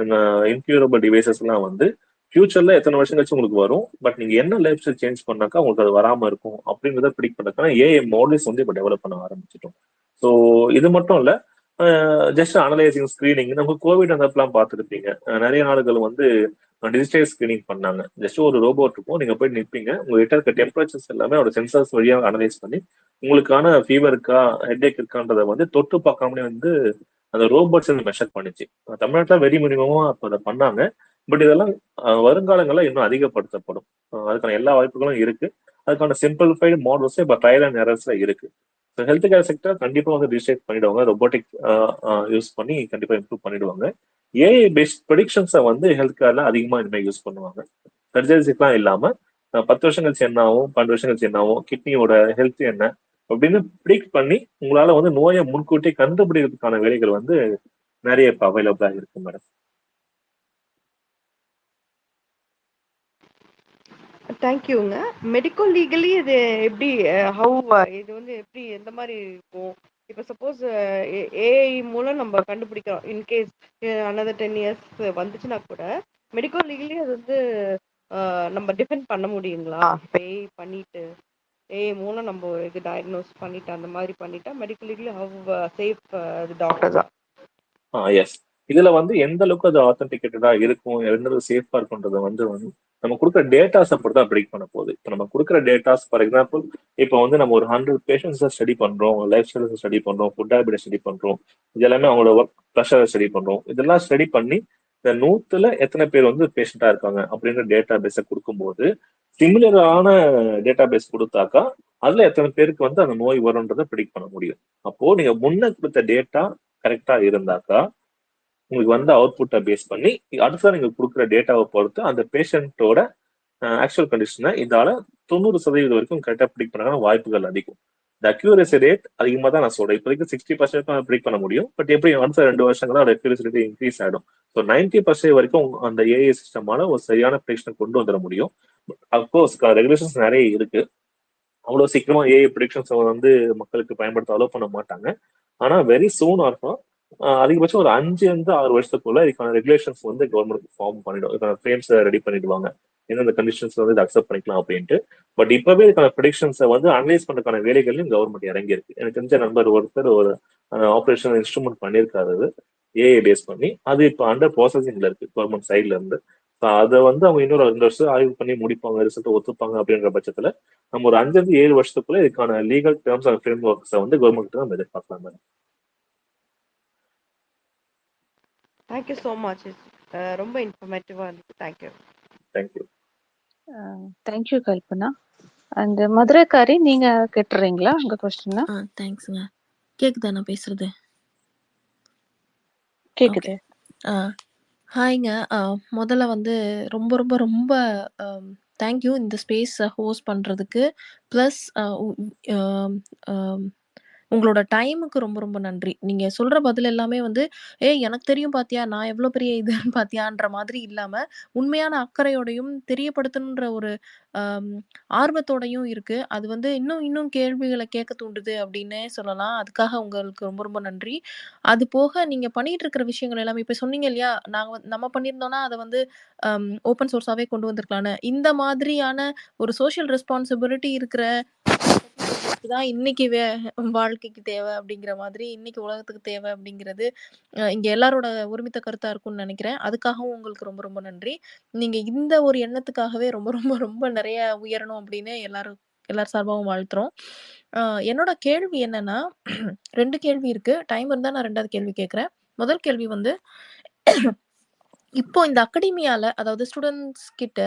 இன்க்யூரபிள் டிவைசஸ் எல்லாம் வந்து ஃபியூச்சர்ல எத்தனை வருஷம் கழிச்சு உங்களுக்கு வரும், பட் நீங்க என்ன லைஃப் ஸ்டைல் சேஞ்ச் பண்ணாக்கா உங்களுக்கு அது வராம இருக்கும் அப்படிங்கிறத ப்ரிடிக்ட் பண்ணக்கான ஏஐ மாடல்ஸ் வந்து இப்போ டெவலப் பண்ண ஆரம்பிச்சிட்டோம். ஸோ இது மட்டும் இல்ல, ஜஸ்ட் அனலைசிங் ஸ்கிரீனிங், நம்ம கோவிட் அந்த பார்த்துருப்பீங்க. நிறைய நாடுகள் வந்து டிஜிட்டல் ஸ்கிரீனிங் பண்ணாங்க. ஜஸ்ட் ஒரு ரோபோட் இருக்கும், நீங்க போய் நிற்பீங்க, உங்ககிட்ட இருக்க டெம்பரேச்சர்ஸ் எல்லாமே ஒரு சென்சார்ஸ் வழியாக அனலைஸ் பண்ணி உங்களுக்கான ஃபீவர் இருக்கா ஹெட்ஏக் இருக்கான்றதை வந்து தொட்டு பார்க்காமலே வந்து அந்த ரோபோட்ஸ் மெஷர் பண்ணிச்சு. தமிழ்நாட்டில் வெரி மினிமமா அப்போ அதை பண்ணாங்க. பட் இதெல்லாம் வருங்காலங்களில் இன்னும் அதிகப்படுத்தப்படும். அதுக்கான எல்லா வாய்ப்புகளும் இருக்கு. அதுக்கான சிம்பிளிஃபைடு மாடல்ஸே இப்போ ட்ரையல் அண்ட் எரர்ஸ்ல இருக்கு. ஹெல்த் கேர் செக்டர் கண்டிப்பா வந்து டிசைட் பண்ணிடுவாங்க. ரொபோட்டிக் யூஸ் பண்ணி கண்டிப்பா இம்ப்ரூவ் பண்ணிடுவாங்க. ஏஐ பேஸ்ட் ப்ரெடிக்ஷன்ஸை வந்து ஹெல்த் கேர்ல அதிகமா இனிமேல் யூஸ் பண்ணுவாங்க. சர்ஜரிஸ்லாம் இல்லாம 10 வருஷம் கழிச்சு என்ன ஆகும், 12 வருஷம் கழிச்சு என்ன ஆகும், கிட்னியோட ஹெல்த் என்ன அப்படின்னு ப்ரிடிக்ட் பண்ணி உங்களால வந்து நோயை முன்கூட்டி கண்டுபிடிக்கிறதுக்கான வேலைகள் வந்து நிறைய இப்போ அவைலபிளா இருக்கு மேடம். தேங்க்யூங்க. மெடிக்கோ லீகலி இது எப்படி, இது வந்து எப்படி எந்த மாதிரி இருக்கும்? இப்போ சப்போஸ் ஏஐ மூலம் நம்ம கண்டுபிடிக்கிறோம், இன்கேஸ் another 10 years வந்துச்சுன்னா கூட மெடிக்கோ லீகலி அது வந்து நம்ம டிஃபெண்ட் பண்ண முடியுங்களா? இப்போ ஏஐ பண்ணிட்டு ஏஐ மூலம் நம்ம இது டயக்னோஸ் பண்ணிட்டு அந்த மாதிரி பண்ணிட்டா medical legally how safe doctors? Yes, இதுல வந்து எந்த அளவுக்கு அது ஆத்தென்டிகேட்டடா இருக்கும், எந்த சேஃபா இருக்குன்றத வந்து நம்ம கொடுக்குற டேட்டாஸ் அப்படிதான் ப்ரிடிக்ட் பண்ண போகுது. இப்போ நம்ம கொடுக்குற டேட்டாஸ், ஃபார் எக்ஸாம்பிள் இப்போ வந்து நம்ம ஒரு 100 பேஷண்ட்ஸை ஸ்டடி பண்றோம், லைஃப் ஸ்டைலை ஸ்டடி பண்றோம், ஃபுட் ஹேபிட்டை ஸ்டடி பண்றோம், இது எல்லாமே அவங்களோட ஒர்க் ப்ரெஷரை ஸ்டடி பண்றோம். இதெல்லாம் ஸ்டடி பண்ணி இந்த 100ல எத்தனை பேர் வந்து பேஷண்டா இருக்காங்க அப்படின்ற டேட்டா பேஸை கொடுக்கும்போது சிமிலரான டேட்டா பேஸ் கொடுத்தாக்கா அதுல எத்தனை பேருக்கு வந்து அந்த நோய் வரும்ன்றதை ப்ரிடிக்ட் பண்ண முடியும். அப்போ நீங்க முன்ன கொடுத்த டேட்டா கரெக்டா இருந்தாக்கா உங்களுக்கு வந்து அவுட்புட்டை பேஸ் பண்ணி அடுத்த நீங்க கொடுக்குற டேட்டாவை பொறுத்து அந்த பேஷண்டோட ஆக்சுவல் கண்டிஷனை இதால 90% வரைக்கும் கரெக்டாக ப்ரிடிக்ட் பண்ண வாய்ப்புகள் அதிகம். இந்த அக்யூரசி ரேட் அதிகமாக தான் நான் சொல்றேன். இப்போதைக்கு 60% ப்ரிடிக்ட் பண்ண முடியும். பட் எப்படி அடுத்த 2 வருஷங்களா அதோட அக்யூரசி ரேட் இன்க்ரீஸ் ஆகிடும். ஸோ 90% வரைக்கும் அந்த ஏஐ சிஸ்டமால ஒரு சரியான ப்ரிடிக்ஷனை கொண்டு வந்துட முடியும். அப்கோர்ஸ் ரெகுலேஷன்ஸ் நிறைய இருக்கு. அவ்வளவு சீக்கிரமா ஏஐ ப்ரிடிக்ஷன்ஸ் வந்து மக்களுக்கு பயன்படுத்த அலோவ் பண்ண மாட்டாங்க. ஆனா வெரி சூன் ஆகும், அதிகபட்சம் ஒரு 5-6 வருஷத்துக்குள்ள இதுக்கான ரெகுலேஷன்ஸ் வந்து கவர்மெண்ட் ஃபார்ம் பண்ணிடும். இதுக்கான ஃப்ரேம்ஸ் ரெடி பண்ணிடுவாங்க, எந்தெந்த கண்டிஷன்ஸ் வந்து இதை அக்செப்ட் பண்ணிக்கலாம் அப்படின்ட்டு. பட் இப்பவே இதுக்கான ப்ரெடிக்ஷன்ஸை வந்து அனலைஸ் பண்றதுக்கான வேலைகளையும் கவர்மெண்ட் இறங்கி இருக்கு. எனக்கு தெரிஞ்ச நண்பர் ஒருத்தர் ஒரு ஆப்ரேஷன் இன்ஸ்ட்ருமெண்ட் பண்ணியிருக்காரு ஏஐ பேஸ் பண்ணி. அது இப்போ அண்டர் ப்ராசஸிங்ல இருக்கு கவர்மெண்ட் சைட்ல இருந்து. அதை வந்து அவங்க இன்னொரு 2 வருஷம் ஆய்வு பண்ணி முடிப்பாங்க, ரிசல்ட் ஒத்துப்பாங்க அப்படின்ற பட்சத்துல நம்ம ஒரு 5-7 வருஷத்துக்குள்ள இதுக்கான லீகல் டேர்ம்ஸ் அண்ட் ஃப்ரேம் ஒர்க்ஸை வந்து கவர்மெண்ட் நம்ம எதிர்பார்க்கலாம் மேடம். Thank you so much. ரொம்ப இன்ஃபர்மேட்டிவா இருந்துச்சு. Thank you. Thank you. Thank you Kalpana. And மதுரைக்காரி, நீங்க கேட்டுறீங்களா உங்க கொஸ்டின்? தேங்க்ஸுங்க. கேக்குதா நான் பேசுறது? ஓகே. கேக்குது. ஹாய்ங்க. முதல்ல வந்து ரொம்ப ரொம்ப ரொம்ப தேங்க்யூ இந்த ஸ்பேஸ் ஹோஸ்ட் பண்றதுக்கு. ப்ளஸ் உங்களோட டைமுக்கு ரொம்ப ரொம்ப நன்றி. நீங்க சொல்ற பதில் எல்லாமே வந்து, "ஏய் எனக்கு தெரியும் பாத்தியா, நான் எவ்ளோ பெரிய இதுன்னு பாத்தியான்ற" மாதிரி இல்லாம, உண்மையான அக்கறையோடையும், தெரியப்படுத்தணுன்ற ஒரு அம் ஆர்வத்தோடையும் இருக்கு. அது வந்து இன்னும் இன்னும் கேள்விகள கேட்க தூண்டுது அப்டின்னே சொல்லலாம். அதுக்காக உங்களுக்கு ரொம்ப ரொம்ப நன்றி. அது போக நீங்க பண்ணிட்டு இருக்கிற விஷயங்கள் எல்லாமே இப்ப சொன்னீங்க இல்லையா? நம்ம பண்ணியிருந்தோம்னா, அத வந்து ஓப்பன் சோர்ஸாவே கொண்டு வந்திருக்கலான்னு. இந்த மாதிரியான ஒரு சோஷியல் ரெஸ்பான்சிபிலிட்டி இருக்கிற டெக்னாலஜிஸ் தான் இன்னைக்கு வாழ்க்கைக்கு தேவை அப்படிங்கிற மாதிரி, இன்னைக்கு உலகத்துக்கு தேவை அப்படிங்கிறது, இங்க எல்லாரோட ஒருமித்த கருத்தா இருக்கும்னு நெனைக்கிறேன். அதுக்காகவும் உங்களுக்கு ரொம்ப ரொம்ப நன்றி. நீங்க இந்த ஒரு எண்ணத்துக்காகவே ரொம்ப ரொம்ப ரொம்ப நெறைய உயரணும் அப்படின்னு எல்லார் சார்பாவும் வாழ்த்துறோம். அ என்னோட கேள்வி என்னன்னா 2 கேள்வி இருக்கு. டைம் இருந்தா நான் 2வது கேள்வி கேட்கிறேன். முதல் கேள்வி வந்து இப்போ இந்த அகாடமியால அதாவது ஸ்டூடண்ட்ஸ் கிட்ட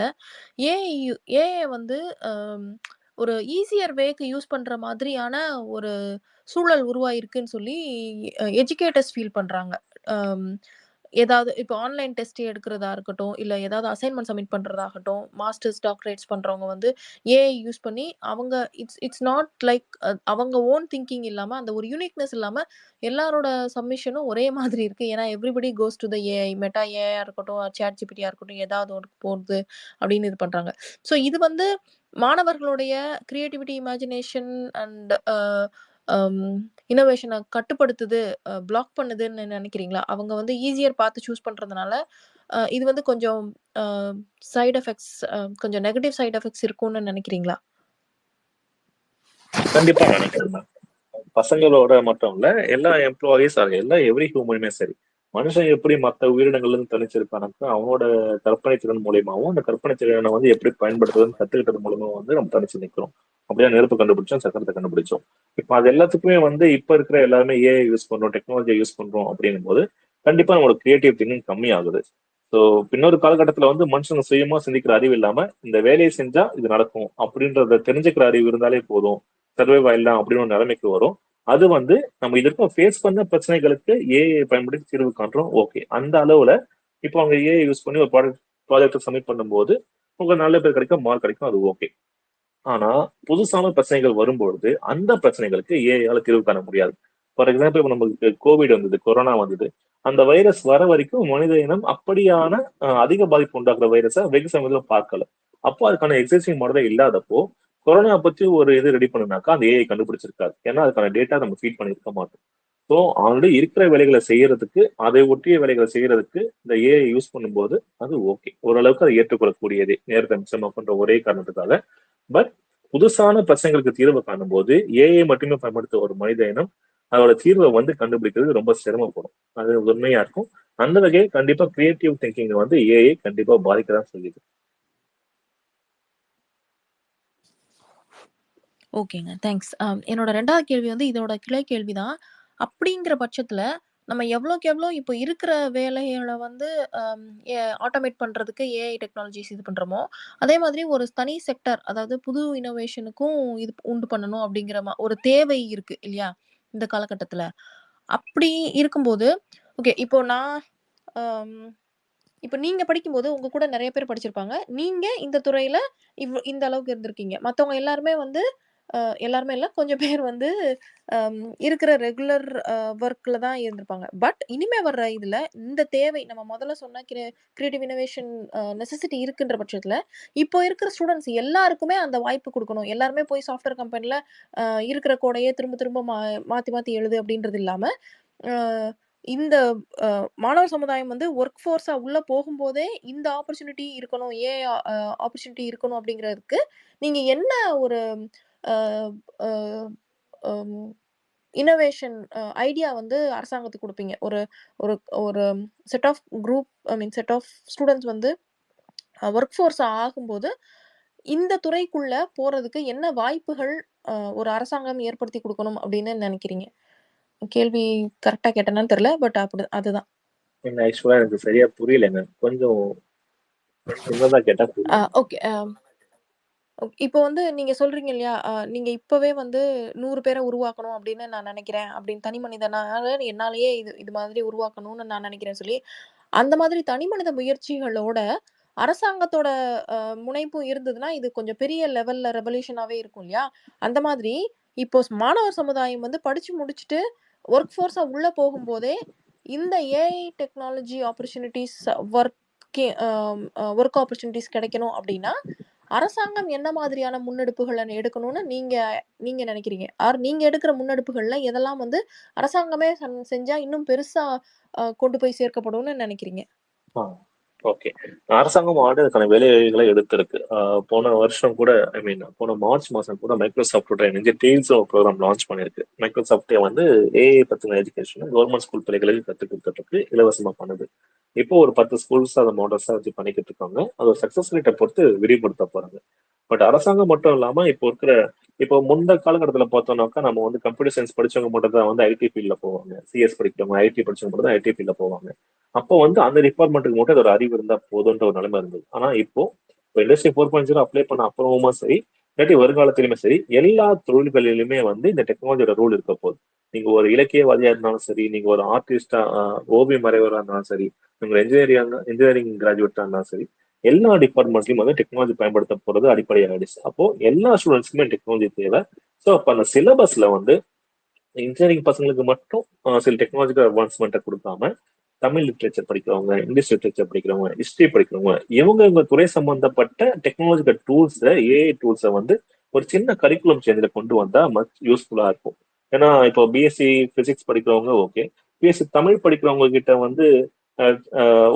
ஏஐ வந்து அம், ஒரு ஈஸியர் வேக்கு யூஸ் பண்ற மாதிரியான ஒரு சூழல் உருவாயிருக்குன்னு சொல்லி எஜுகேட்டர்ஸ் ஃபீல் பண்றாங்க. அம், ஏதாவது இப்போ ஆன்லைன் டெஸ்ட் எடுக்கிறதா இருக்கட்டும், இல்ல ஏதாவது அசைன்மெண்ட் சப்மிட் பண்றதாகட்டும், மாஸ்டர்ஸ், டாக்டரேட்ஸ் பண்றவங்க வந்து ஏஐ யூஸ் பண்ணி அவங்க இட்ஸ் இட்ஸ் நாட் லைக் அவங்க ஓன் திங்கிங் இல்லாம, அந்த ஒரு யூனிக்னெஸ் இல்லாம எல்லாரோட சப்மிஷனும் ஒரே மாதிரி இருக்கு. ஏன்னா எவ்ரிபடி கோஸ் டூ த ஏஐ. மெட்டா ஏஐயா இருக்கட்டும், சாட் ஜிபிடியா இருக்கட்டும், ஏதாவது ஒண்ணு போடுது அப்படின்னு இது பண்றாங்க. ஸோ இது வந்து மாணவர்களுடைய கிரியேட்டிவிட்டி, இமேஜினேஷன் அண்ட் இன்னோவேஷன கட்டுப்படுத்துது, பிளாக் பண்ணுதுன்னு நினைக்கிறீங்களா? அவங்க வந்து ஈஸியர் பார்த்து சூஸ் பண்றதுனால, இது வந்து கொஞ்சம் அ சைட் எஃபெக்ட்ஸ் கொஞ்சம் நெகட்டிவ் சைட் எஃபெக்ட்ஸ் இருக்கும்னு நினைக்கிறீங்களா? கண்டிப்பா நினைக்கிறேன் நான். பசங்களோட மட்டும் இல்ல, எல்லா எம்ப்ளாயீஸ் எல்லா எவ்ரி ஹியூமனுமே சரி. மனுஷன் எப்படி மத்த உயிரினங்கள்ல இருந்து தனிச்சிருக்கானுக்கு அவனோட கற்பனை திறன் மூலியமாவும், அந்த கற்பனை திறனை வந்து எப்படி பயன்படுத்துறதுன்னு கத்துக்கிட்டது மூலமா வந்து நம்ம தனிச்சு நிக்கிறோம். அப்படியே நெருப்பு கண்டுபிடிச்சோம், சக்கரத்தை கண்டுபிடிச்சோம். இப்ப அது எல்லாத்துக்குமே வந்து இப்ப இருக்கிற எல்லாருமே ஏஐ யூஸ் பண்றோம், டெக்னாலஜியை யூஸ் பண்றோம் அப்படிங்கும் போது கண்டிப்பா நம்மளோட கிரியேட்டிவ் திங்கிங் கம்மி ஆகுது. ஸோ பின்னொரு காலகட்டத்துல வந்து மனுஷங்க சுயமா சிந்திக்கிற அறிவு இல்லாம இந்த வேலையை செஞ்சா இது நடக்கும் அப்படின்றத தெரிஞ்சுக்கிற அறிவு இருந்தாலே போதும், சர்வைவ் ஆயிடலாம் அப்படின்னு ஒரு நிலைமைக்கு வரும். அது வந்து நம்ம இதற்கும் ஃபேஸ் பண்ண பிரச்சனைகளுக்கு ஏஐ பயன்படுத்தி தீர்வு காண்றோம். ஓகே. அந்த அளவுல இப்போ அவங்க ஏஐ யூஸ் பண்ணி ஒரு ப்ராஜெக்ட் சப்மிட் பண்ணும்போது உங்களுக்கு நல்ல பேர் கிடைக்கும், மார்க் கிடைக்கும். அது ஓகே. ஆனா புதுசான பிரச்சனைகள் வரும்பொழுது அந்த பிரச்சனைகளுக்கு ஏஐயால தீர்வு காண முடியாது. ஃபார் எக்ஸாம்பிள் இப்ப நமக்கு கோவிட் வந்தது, கொரோனா வந்தது. அந்த வைரஸ் வர வரைக்கும் மனித இனம் அப்படியான அதிக பாதிப்பு உண்டாக்குற வைரஸை வெகு சமயத்துல பார்க்கல. அப்போ அதுக்கான எக்ஸிஸ்டிங் மாடலே இல்லாதப்போ கொரோனா பத்தி ஒரு இது ரெடி பண்ணுனாக்கா அந்த ஏஐ கண்டுபிடிச்சிருக்காது. ஏன்னா அதுக்கான டேட்டா நம்ம ஃபீட் பண்ணியிருக்க மாட்டோம். ஸோ ஆல்ரெடி இருக்கிற வேலைகளை செய்யறதுக்கு, அதை ஒட்டிய வேலைகளை செய்யறதுக்கு இந்த ஏஐ யூஸ் பண்ணும்போது அது ஓகே. ஓரளவுக்கு அதை ஏற்றுக்கொள்ளக்கூடியதே. நேரத்தை மிச்சமாக்குன்ற ஒரே காரணத்துக்காக. பட் புதுசான பிரச்சனைகளுக்கு தீர்வு காணும்போது ஏஐ மட்டுமே பயன்படுத்த ஒரு மனித இனம் அதோட தீர்வை வந்து கண்டுபிடிக்கிறது ரொம்ப சிரமப்படும். அது உண்மையா இருக்கும். அந்த வகையில் கண்டிப்பா கிரியேட்டிவ் திங்கிங் வந்து ஏஐ கண்டிப்பா பாதிக்கதான் செய்யுது. ஓகேங்க. தேங்க்ஸ். என்னோட 2வது கேள்வி வந்து இதோட கிளை கேள்வி தான். அப்படிங்கிற பட்சத்துல, நம்ம எவ்வளோக்கு எவ்வளோ இப்போ இருக்கிற வேலைகள வந்து அம் எ ஆட்டோமேட் பண்றதுக்கு ஏஐ டெக்னாலஜிஸ் இது பண்றோமோ, அதே மாதிரி ஒரு தனி செக்டார் அதாவது புது இன்னோவேஷனுக்கும் இது உண்டு பண்ணணும் அப்படிங்கிற ஒரு தேவை இருக்கு இல்லையா? இந்த காலகட்டத்துல. அப்படி இருக்கும்போது, ஓகே இப்போ நான் அம் இப்ப நீங்க படிக்கும்போது உங்க கூட நெறைய பேர் படிச்சிருப்பாங்க. நீங்க இந்த துறையில இந்த அளவுக்கு இருந்திருக்கீங்க. மத்தவங்க எல்லாருமே வந்து எல்லாருமே இல்ல. கொஞ்சம் பேர் வந்து அம் இருக்கிற ரெகுலர் ஒர்க்ல தான் இருந்திருப்பாங்க. பட் இனிமே வர்ற இதுல இந்த தேவை நம்ம முதல்ல சொன்ன கிரியேட்டிவ் இன்னோவேஷன் நெசசிட்டி இருக்குன்ற பட்சத்துல, இப்போ இருக்கிற ஸ்டூடண்ட்ஸ் எல்லாருக்குமே அந்த வாய்ப்பு குடுக்கணும். எல்லாருமே போய் சாஃப்ட்வேர் கம்பெனில இருக்கிற கோடையே திரும்ப திரும்ப மாத்தி மாத்தி எழுது அப்படின்றது இல்லாம, அ இந்த அ மாணவர் சமுதாயம் வந்து ஒர்க் ஃபோர்ஸா உள்ள போகும்போதே இந்த ஆப்பர்ச்சுனிட்டி இருக்கணும். ஆப்பர்ச்சுனிட்டி இருக்கணும் அப்படிங்கிறதுக்கு நீங்க என்ன ஒரு அ அ அம் இன்னோவேஷன் ஐடியா வந்து அரசாங்கத்துக்கு குடுப்பீங்க? ஒரு ஒரு ஒரு set of group I mean set of students வந்து ஒர்க் ஃபோர்ஸ் ஆகும்போது, இந்த துறைக்குள்ள போறதுக்கு என்ன வாய்ப்புகள் ஒரு அரசாங்கம் ஏற்படுத்தி குடுக்கணும் அப்படின்னு நெனைக்கிறீங்க? கேள்வி கரெக்ட்டா கேட்டேனான்னு தெரியல. பட் அதுதான். ஆக்சுவலா எனக்கு சரியா புரியலங்க. கொஞ்சம் சின்னதா கேட்டா புரியும். ஓகே. இப்போ வந்து நீங்க சொல்றீங்க இல்லையா? நீங்க இப்பவே வந்து 100 பேர உருவாக்கணும் அப்படின்னு நான் நினைக்கிறேன். அப்படின்னு தனி மனிதனால என்னாலேயே இது இது மாதிரி உருவாக்கணும்னு நான் நினைக்கிறேன்னு சொல்லி, அந்த மாதிரி தனி மனித முயற்சிகளோட அரசாங்கத்தோட முனைப்பும் இருந்ததுன்னா, இது கொஞ்சம் பெரிய லெவல்ல ரெவல்யூஷனாவே இருக்கும் இல்லையா? அந்த மாதிரி இப்போ மாணவர் சமுதாயம் வந்து படிச்சு முடிச்சுட்டு ஒர்க் ஃபோர்ஸா உள்ள போகும்போதே, இந்த AI technology opportunities work opportunities கிடைக்கணும் அப்படின்னா, அரசாங்கம் என்ன மாதிரியான முன்னெடுப்புகள எடுக்கணும்னு நீங்க நீங்க நினைக்கிறீங்க? ஆர் நீங்க எடுக்கிற முன்னெடுப்புகள்ல எதெல்லாம் வந்து அரசாங்கமே செஞ்சா இன்னும் பெருசா கொண்டு போய் சேர்க்கப்படும்னு நினைக்கிறீங்க? ஓகே. அரசாங்கம் ஆல்ரெடி அதுக்கான வேலைகளை எடுத்திருக்கு. போன வருஷம் கூட போன மார்ச் மாசம் கூட மைக்ரோசாஃப்டோட இணைஞ்சு டீல்ஸ் ப்ரோக்ராம் லான்ச் பண்ணிருக்கு. மைக்ரோசாஃப்டே வந்து ஏஐ பத்தின எஜுகேஷன் கவர்மெண்ட் ஸ்கூல் பிள்ளைகளுக்கு கற்றுக் கொடுத்துட்டு இலவசமா பண்ணுது. இப்போ ஒரு 10 ஸ்கூல்ஸ் அதை மாடல்ஸா வச்சு பண்ணிக்கிட்டு இருக்காங்க. அது ஒரு சக்சஸ் ரேட்டை பொறுத்து விரிவுபடுத்த போறாங்க. பட் அரசாங்கம் மட்டும் இல்லாம இப்போ முந்த காலகட்டத்துல பார்த்தோம்னாக்கா நம்ம வந்து கம்ப்யூட்டர் சயின்ஸ் படிச்சவங்க மட்டும் தான் வந்து ஐடி ஃபீல்ட்ல போவாங்க. சிஎஸ் படிக்கிறவங்க ஐடி படிச்சவங்க மட்டும் தான் ஐடி ஃபீல்ட்ல போவாங்க. அப்போ வந்து அந்த டிபார்ட்மெண்ட்டுக்கு மட்டும் அது ஒரு அறிவு இருந்தா போதுன்ற ஒரு நிலைமை இருந்தது. ஆனா இப்போ இண்டஸ்ட்ரி 4.0 அப்ளை பண்ண அப்புறமா சரி, இல்லாட்டி வருங்காலத்திலுமே சரி, எல்லா தொழில்களிலுமே வந்து இந்த டெக்னாலஜியோட ரோல் இருக்க போகுது. நீங்க ஒரு இலக்கியவாதியா இருந்தாலும் சரி, நீங்க ஒரு ஆர்டிஸ்டா ஓவியம் மறைவரா இருந்தாலும் சரி, நீங்க இன்ஜினியரிங் கிராஜுவேட்டா இருந்தாலும் சரி, எல்லா டிபார்ட்மெண்ட்லயும் வந்து டெக்னாலஜி பயன்படுத்த போறது அடிப்படையாயிடுச்சு. அப்போ எல்லா ஸ்டூடெண்ட்ஸ்க்குமே டெக்னாலஜி தேவை. ஸோ அப்ப அந்த சிலபஸ்ல வந்து இன்ஜினியரிங் பசங்களுக்கு மட்டும் சில டெக்னாலஜிக்கல் அட்வான்ஸ்மெண்ட்டை கொடுக்காம தமிழ் லிட்ரேச்சர் படிக்கிறவங்க, இங்கிலீஷ் லிட்ரேச்சர் படிக்கிறவங்க, ஹிஸ்டரி படிக்கிறவங்க, இவங்க துறை சம்பந்தப்பட்ட டெக்னாலஜிக்கல் டூல்ஸை, ஏஐ டூல்ஸை வந்து ஒரு சின்ன கரிக்குலம் சேஞ்சில கொண்டு வந்தா மச் யூஸ்ஃபுல்லா இருக்கும். ஏன்னா இப்போ பிஎஸ்சி பிசிக்ஸ் படிக்கிறவங்க ஓகே, பிஎஸ்சி தமிழ் படிக்கிறவங்க கிட்ட வந்து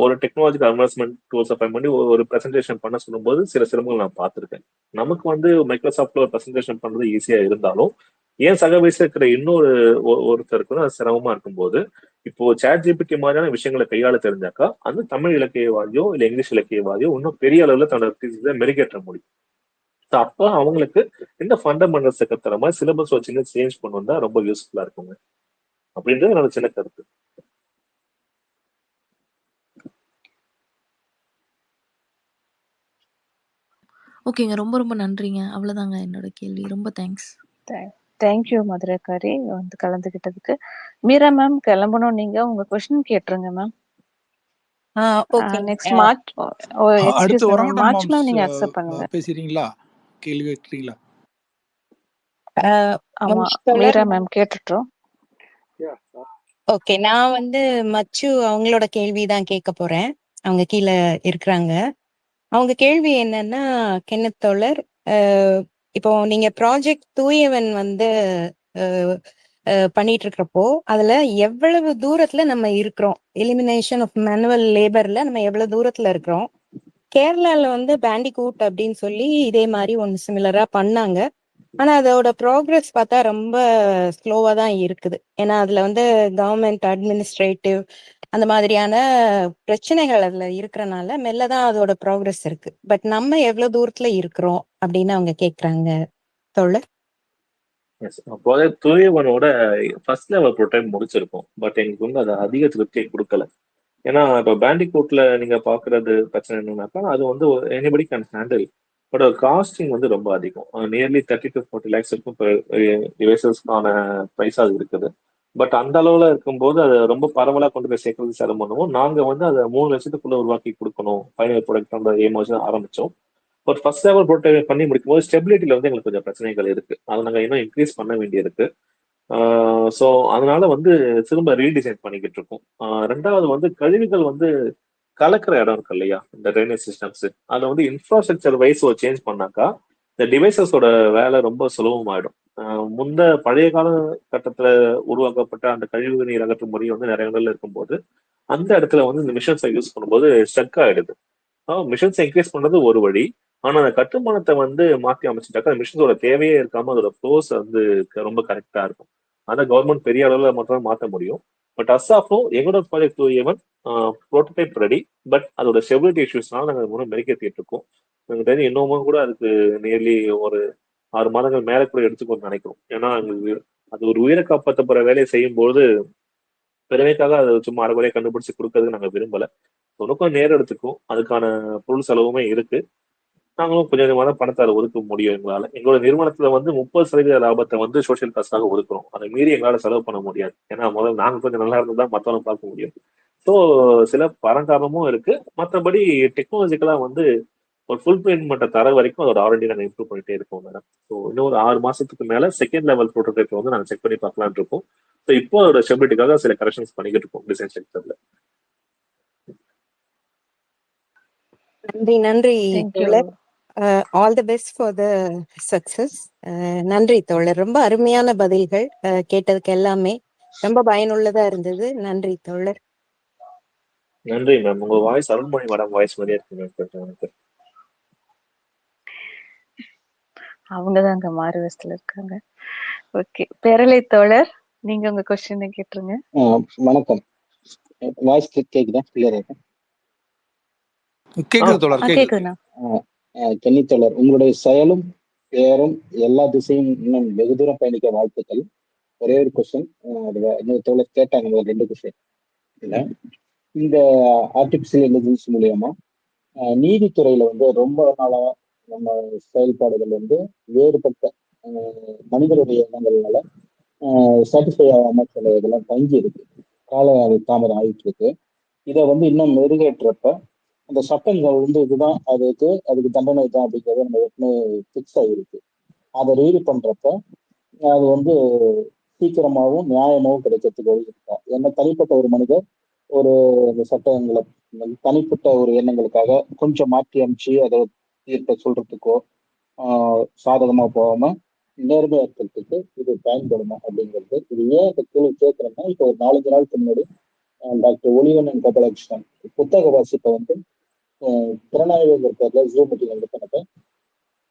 ஒரு டெக்னாலஜிக்கல் அட்வான்ஸ்மெண்ட் டூல்ஸை பயன்படுத்தி ஒரு ப்ரெசன்டேஷன் பண்ண சொல்லும்போது சில சிரமங்கள் நான் பார்த்துருக்கேன். நமக்கு வந்து மைக்ரோசாஃப்ட்ல ஒரு ப்ரெசன்டேஷன் பண்றது ஈஸியா இருந்தாலும் ஏன் சக வயசுல இருக்கிற இன்னொரு ஒருத்தருக்கு வந்து அது சிரமமா இருக்கும்போது இப்போ சாட் ஜிபிடி மாதிரியான விஷயங்களை கையாள தெரிஞ்சாக்கா அந்த தமிழ் இலக்கியவாதியோ இல்ல இங்கிலீஷ் இலக்கியவாதியோ இன்னும் பெரிய அளவுல தன்னோட thesis-ஐ மெருகேற்ற முடியும். So அப்ப அவங்களுக்கு இந்த ஃபண்டமெண்டல்ஸ் கத்துற மாதிரி சிலபஸ் ஒரு சின்ன சேஞ்ச் கொண்டு வந்தா ரொம்ப யூஸ்ஃபுல்லா இருக்குங்க அப்படின்றது என்னோட சின்ன கருத்து. ஓகேங்க. ரொம்ப ரொம்ப நன்றிங்க. அவ்வளோதாங்க என்னோட கேள்வி. ரொம்ப தேங்க்ஸ். தேங்க்யூ மதுரைக்காரி வந்து கலந்துக்கிட்டதுக்கு. மீரா மேம் கிளம்பணும், நீங்க உங்க கொஸ்டின் கேட்டுருங்க மேம். ஓகே. நெக்ஸ்ட் மார்ச் அடுத்து எக்ஸ்கியூஸ் மேம், வரமாட்டேன் மார்ச் மாம்ஸ் மேம் நீங்க அக்செப்ட் பண்ணுங்க. பேசுறீங்களா? கேள்வி கேட்குறீங்களா? ஆமா மீரா மேம் கேட்டுட்டோம். ஓகே, நான் வந்து மச்சு அவங்களோட கேள்விதான் கேட்க போறேன். அவங்க கீழே இருக்கிறாங்க. அவங்க கேள்வி என்னன்னா, கென்னத் தோழர், இப்போ நீங்க ப்ராஜெக்ட் தூயவன் வந்து பண்ணிட்டு இருக்கிறப்போ அதுல எவ்வளவு தூரத்துல நம்ம இருக்கிறோம், எலிமினேஷன் ஆஃப் மேனுவல் லேபர்ல நம்ம எவ்வளவு தூரத்துல இருக்கிறோம்? கேரளால வந்து பேண்டிகூட் அப்படின்னு சொல்லி இதே மாதிரி ஒன்னு சிமிலரா பண்ணாங்க. ஆனா அதோட ப்ராக்ரஸ் பார்த்தா ரொம்ப ஸ்லோவா தான் இருக்குது. ஏன்னா அதுல வந்து கவர்மெண்ட் அட்மினிஸ்ட்ரேட்டிவ் அந்த மாதிரியான பிரச்சனைகள் அதுல இருக்கிறனால மெல்லதான் அதோட ப்ராக்ரஸ் இருக்கு. பட் நம்ம எவ்வளவு தூரத்துல இருக்கிறோம் அப்படின்னு அவங்க கேக்குறாங்க தோழர். அப்போதே தூயவனோட ஃபர்ஸ்ட் லெவல் ப்ரோட்டோடைப் முடிச்சிருக்கோம். பட் எங்களுக்கு வந்து அது அதிக திருப்தியை கொடுக்கல. ஏன்னா இப்போ பேண்டிகூட்ல நீங்க பாக்குறது பிரச்சனை என்னன்னாக்கா அது வந்து anybody can handle. But costing வந்து ரொம்ப அதிகம். நியர்லி 30 to 40 lakhs இருக்கும். இப்போ டிவைசஸ்க்கான ப்ரைஸ் அது இருக்குது. பட் அந்த அளவுல இருக்கும்போது அதை ரொம்ப பரவலா கொண்டு போய் சேர்க்கறது சிரமம் பண்ணுவோம். நாங்க வந்து அதை 3 லட்சத்துக்குள்ள உருவாக்கி கொடுக்கணும் ஃபைனல் ப்ராடக்ட் அந்த ஏம் வச்சு ஆரம்பிச்சோம். ஒரு ஃபர்ஸ்ட் லெவல் ப்ரோட்டோடைப் பண்ணி முடிக்கும் போது ஸ்டெபிலிட்டியில வந்து எங்களுக்கு கொஞ்சம் பிரச்சனைகள் இருக்கு. அதை நாங்கள் இன்னும் இன்க்ரீஸ் பண்ண வேண்டியிருக்கு. ஸோ அதனால வந்து திரும்ப ரீடிசைன் பண்ணிக்கிட்டு இருக்கோம். ரெண்டாவது வந்து கழிவுகள் வந்து கலக்கிற இடம் இருக்கு இல்லையா, இந்த ட்ரைனேஜ் சிஸ்டம்ஸ், அதில் வந்து இன்ஃப்ராஸ்ட்ரக்சர் வைஸ் ஒரு சேஞ்ச் பண்ணாக்கா இந்த டிவைசஸோட வேலை ரொம்ப சுலபமாயிடும். பழைய கால கட்டத்துல உருவாக்கப்பட்ட அந்த கழிவு நீர் அகற்றும் முறை வந்து நிறைய இடங்கள்ல இருக்கும்போது அந்த இடத்துல வந்து இந்த மிஷின்ஸை யூஸ் பண்ணும்போது ஸ்டக் ஆயிடுது. மிஷின்ஸை இன்க்ரீஸ் பண்றது ஒரு வழி. ஆனா அந்த கட்டுமானத்தை வந்து மாற்றி அமைச்சிட்டாக்கா அந்த மிஷின்ஸோட தேவையே இருக்காம அதோட ஃப்ளோஸ் வந்து ரொம்ப கரெக்டா இருக்கும். அதை கவர்மெண்ட் பெரிய அளவுல மட்டும் மாற்ற முடியும். பட் அஸ்ஸாஃபும் எங்களோட project even prototype ready. But அதோட ஸ்டெபிலிட்டி இஷ்யூஸ்னால நாங்கள் மூலம் மெருகேற்றிட்டு இருக்கோம். எனக்கு தெரிஞ்சு இன்னமும் கூட அதுக்கு நியர்லி ஒரு 6 மாதங்கள் மேலே கூட எடுத்துக்கணும்னு நினைக்கிறோம். ஏன்னா அது ஒரு உயிரை காப்பாற்ற போற வேலையை செய்யும்போது பெருமைக்காக அதை சும்மா அரைகுறையை கண்டுபிடிச்சு கொடுக்கறதுக்கு நாங்கள் விரும்பல. உனக்கும் நேரம் எடுத்துக்கும், அதுக்கான பொருள் செலவுமே இருக்கு. நாங்களும் கொஞ்சம் கொஞ்சமாக தான் பணத்தை ஒதுக்க முடியும் எங்களால. எங்களோட நிறுவனத்துல வந்து 30% லாபத்தை வந்து சோஷியல் காஸ்டாக ஒதுக்குறோம். அதை மீறி எங்களால செலவு பண்ண முடியாது. ஏன்னா முதல்ல நாங்க கொஞ்சம் நல்லா இருந்தா தான் மற்றவங்க பார்க்க முடியும். ஸோ சில பரங்காரணமும் இருக்கு. மற்றபடி டெக்னாலஜிக்கலா வந்து ஒரு ஃபுல் பேமெண்ட்டை தர வரைக்கும் அதோட ஆல்ரெடி நாங்கள் இம்ப்ரூவ் பண்ணிட்டே இருக்கோம் மேடம். ஸோ இன்னும் ஒரு 6 மாசத்துக்கு மேல செகண்ட் லெவல் ப்ரோட்டோடைப் வந்து நாங்கள் செக் பண்ணி பார்க்கலாம்னு இருக்கோம். ஸோ இப்போ அதோட ஸ்டெபிலிட்டிக்காக சில கரெக்ஷன்ஸ் பண்ணிக்கிட்டு இருக்கோம் டிசைன் செக்டர்ல. நன்றி தேங்க்யூ. தோழர். All the best for the success. நன்றி தோழர், ரொம்ப அருமையான பதில்கள். கேட்டதுக்கு எல்லாமே ரொம்ப பயனுள்ளதா இருந்தது. நன்றி தோழர். நன்றி மேம். உங்க வாய்ஸ் அருண்மொழி மேடம் வாய்ஸ் மாதிரியே இருக்கு மேம். எனக்கு அவங்கதான் அங்க மாறு வயசுல இருக்காங்க. ஓகே, பேரலை தோழர், நீங்க உங்க கொஸ்டின் கேட்டுருங்க. வணக்கம். வாய்ஸ் கேக்குதா? கிளியரா இருக்கா? கேக்குது தோழர், கேக்குது. கேக்குதுண்ணா. கன்னி தோழர், உங்களுடைய செயலும் பேரும் எல்லா திசையும் இன்னும் வெகு தூரம் பயணிக்க வாழ்த்துக்கள். ஒரே ஒரு கொஸ்டின், இன்னொரு தோழர் கேட்டாங்க, ஒரு 2 கொஸ்டின். இல்ல, இந்த ஆர்டிபிஷியல் இன்டெலிஜென்ஸ் மூலியமா நீதித்துறையில வந்து ரொம்ப நாளா நம்ம செயல்பாடுகள் வந்து வேறுபட்ட மனிதனுடைய எண்ணங்கள்னால சாட்டிஸ்ஃபை ஆகாம சில இதெல்லாம் தங்கி இருக்கு, கால தாமதம் ஆகிட்டு இருக்கு. இதை வந்து இன்னும் மெருகேற்றப்ப அந்த சட்டங்கள் வந்து இதுதான், அதுக்கு தண்டனை தான் அப்படிங்கிறத நம்ம ஏற்கனவே ஃபிக்ஸ் ஆகிருக்கு. அதை ரீடு பண்றப்ப அது வந்து சீக்கிரமாகவும் நியாயமாகவும் கிடைக்கிறதுக்கு வழி இருக்கா? என்ன தனிப்பட்ட ஒரு மனிதர் ஒரு அந்த சட்டங்களை தனிப்பட்ட ஒரு எண்ணங்களுக்காக கொஞ்சம் மாற்றி அமைச்சு அதை தீர்ப்பை சொல்றதுக்கோ சாதகமா போகாம நேர்மையா இருக்கிறதுக்கு இது பயன்படுமா அப்படிங்கிறது. இது ஏன் இந்த கேள்வி கேட்கறேன்னா, இப்போ ஒரு 4-5 நாளுக்கு முன்னாடி டாக்டர் ஒளிவண்ணன் கோபாலகிருஷ்ணன் புத்தக வாசிப்பை வந்து திறனாய்வுங்கிற பேர்ல ஜூம் மீட்டிங் நடத்தினப்ப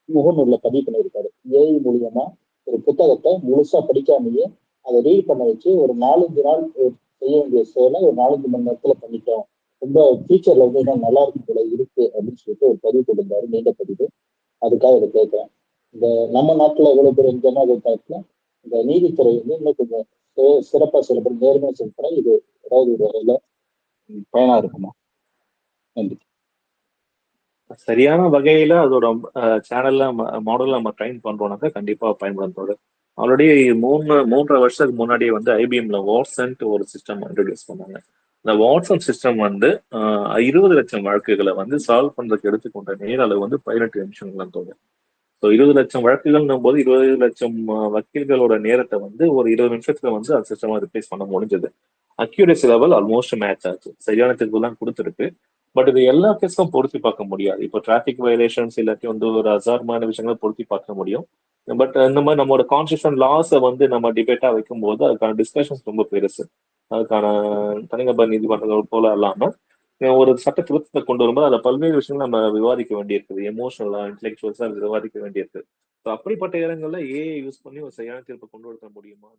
முகநூல்ல பதிவு பண்ணியிருக்காரு. ஏஐ மூலியமா ஒரு புத்தகத்தை முழுசா படிக்காமையே அதை ரீட் பண்ண வச்சு ஒரு 4-5 நாள் செய்ய வேண்டிய செயலை ஒரு 4-5 மணி நேரத்துல பண்ணிட்டோம், ரொம்ப ஃபியூச்சர்ல வந்து இன்னும் நல்லா இருக்கும் போல இருக்கு அப்படின்னு சொல்லிட்டு ஒரு பதிவு கொடுத்தாரு, நீண்ட பதிவு. அதுக்காக இதை கேட்கிறேன். இந்த நம்ம நாட்டுல எவ்வளவு பேர் ஜனநாயகத்துல இந்த நீதித்துறை வந்து இன்னும் கொஞ்சம் சிறப்பா செயல்படும், நேர்மையா செயல்பட இது ஏதாவது ஒரு வகையில பயனா இருக்குமா? நன்றி. சரியான வகையில அதோட சேனல்ல மாடல் நம்ம ட்ரைன் பண்றோம்னாக்கா கண்டிப்பா பயன்படும். ஆல்ரெடி 3.5 வருஷத்துக்கு முன்னாடியே வந்து ஐபிஎம்ல வாட்ஸன்ட் ஒரு சிஸ்டம் இன்ட்ரடியூஸ் பண்ணாங்க. இந்த வாட்ஸன் சிஸ்டம் வந்து 20 லட்சம் வழக்குகளை வந்து சால்வ் பண்றதுக்கு எடுத்துக்கொண்ட நேர அளவு வந்து 18 நிமிஷங்கள் தோடு. ஸோ 20 லட்சம் வழக்குகள்னும் போது 20 லட்சம் வக்கீல்களோட நேரத்தை வந்து ஒரு 20 நிமிஷத்துல வந்து அந்த சிஸ்டமா ரிப்ளேஸ் பண்ண முடிஞ்சது. அக்யூரேசி லெவல் ஆல்மோஸ்ட் மேட்ச் ஆச்சு, சரியான தீர்ப்பு தான் கொடுத்துருக்கு. பட் இது எல்லா கேஸும் பொருத்தி பார்க்க முடியாது. இப்போ டிராபிக் வயலேஷன்ஸ் இல்லாட்டி வந்து ஒரு அசாரமான விஷயங்களை பொருத்தி பார்க்க முடியும். பட் இந்த மாதிரி நம்மளோட கான்ஸ்டியூஷன் லாஸை வந்து நம்ம டிபேட்டா வைக்கும் போது அதுக்கான டிஸ்கஷன்ஸ் ரொம்ப பெருசு. அதுக்கான தனிநபர் நீதிமன்றங்கள் போல இல்லாம ஒரு சட்ட திருத்தத்தை கொண்டு வரும்போது அதுல பல்வேறு விஷயங்கள் நம்ம விவாதிக்க வேண்டியிருக்குது, எமோஷனலா இன்டெலெக்சுவல்ஸா விவாதிக்க வேண்டியிருக்கு. ஸோ அப்படிப்பட்ட இடங்கள்ல ஏஐ யூஸ் பண்ணி ஒரு சரியான தீர்ப்பை கொண்டு வர முடியுமா?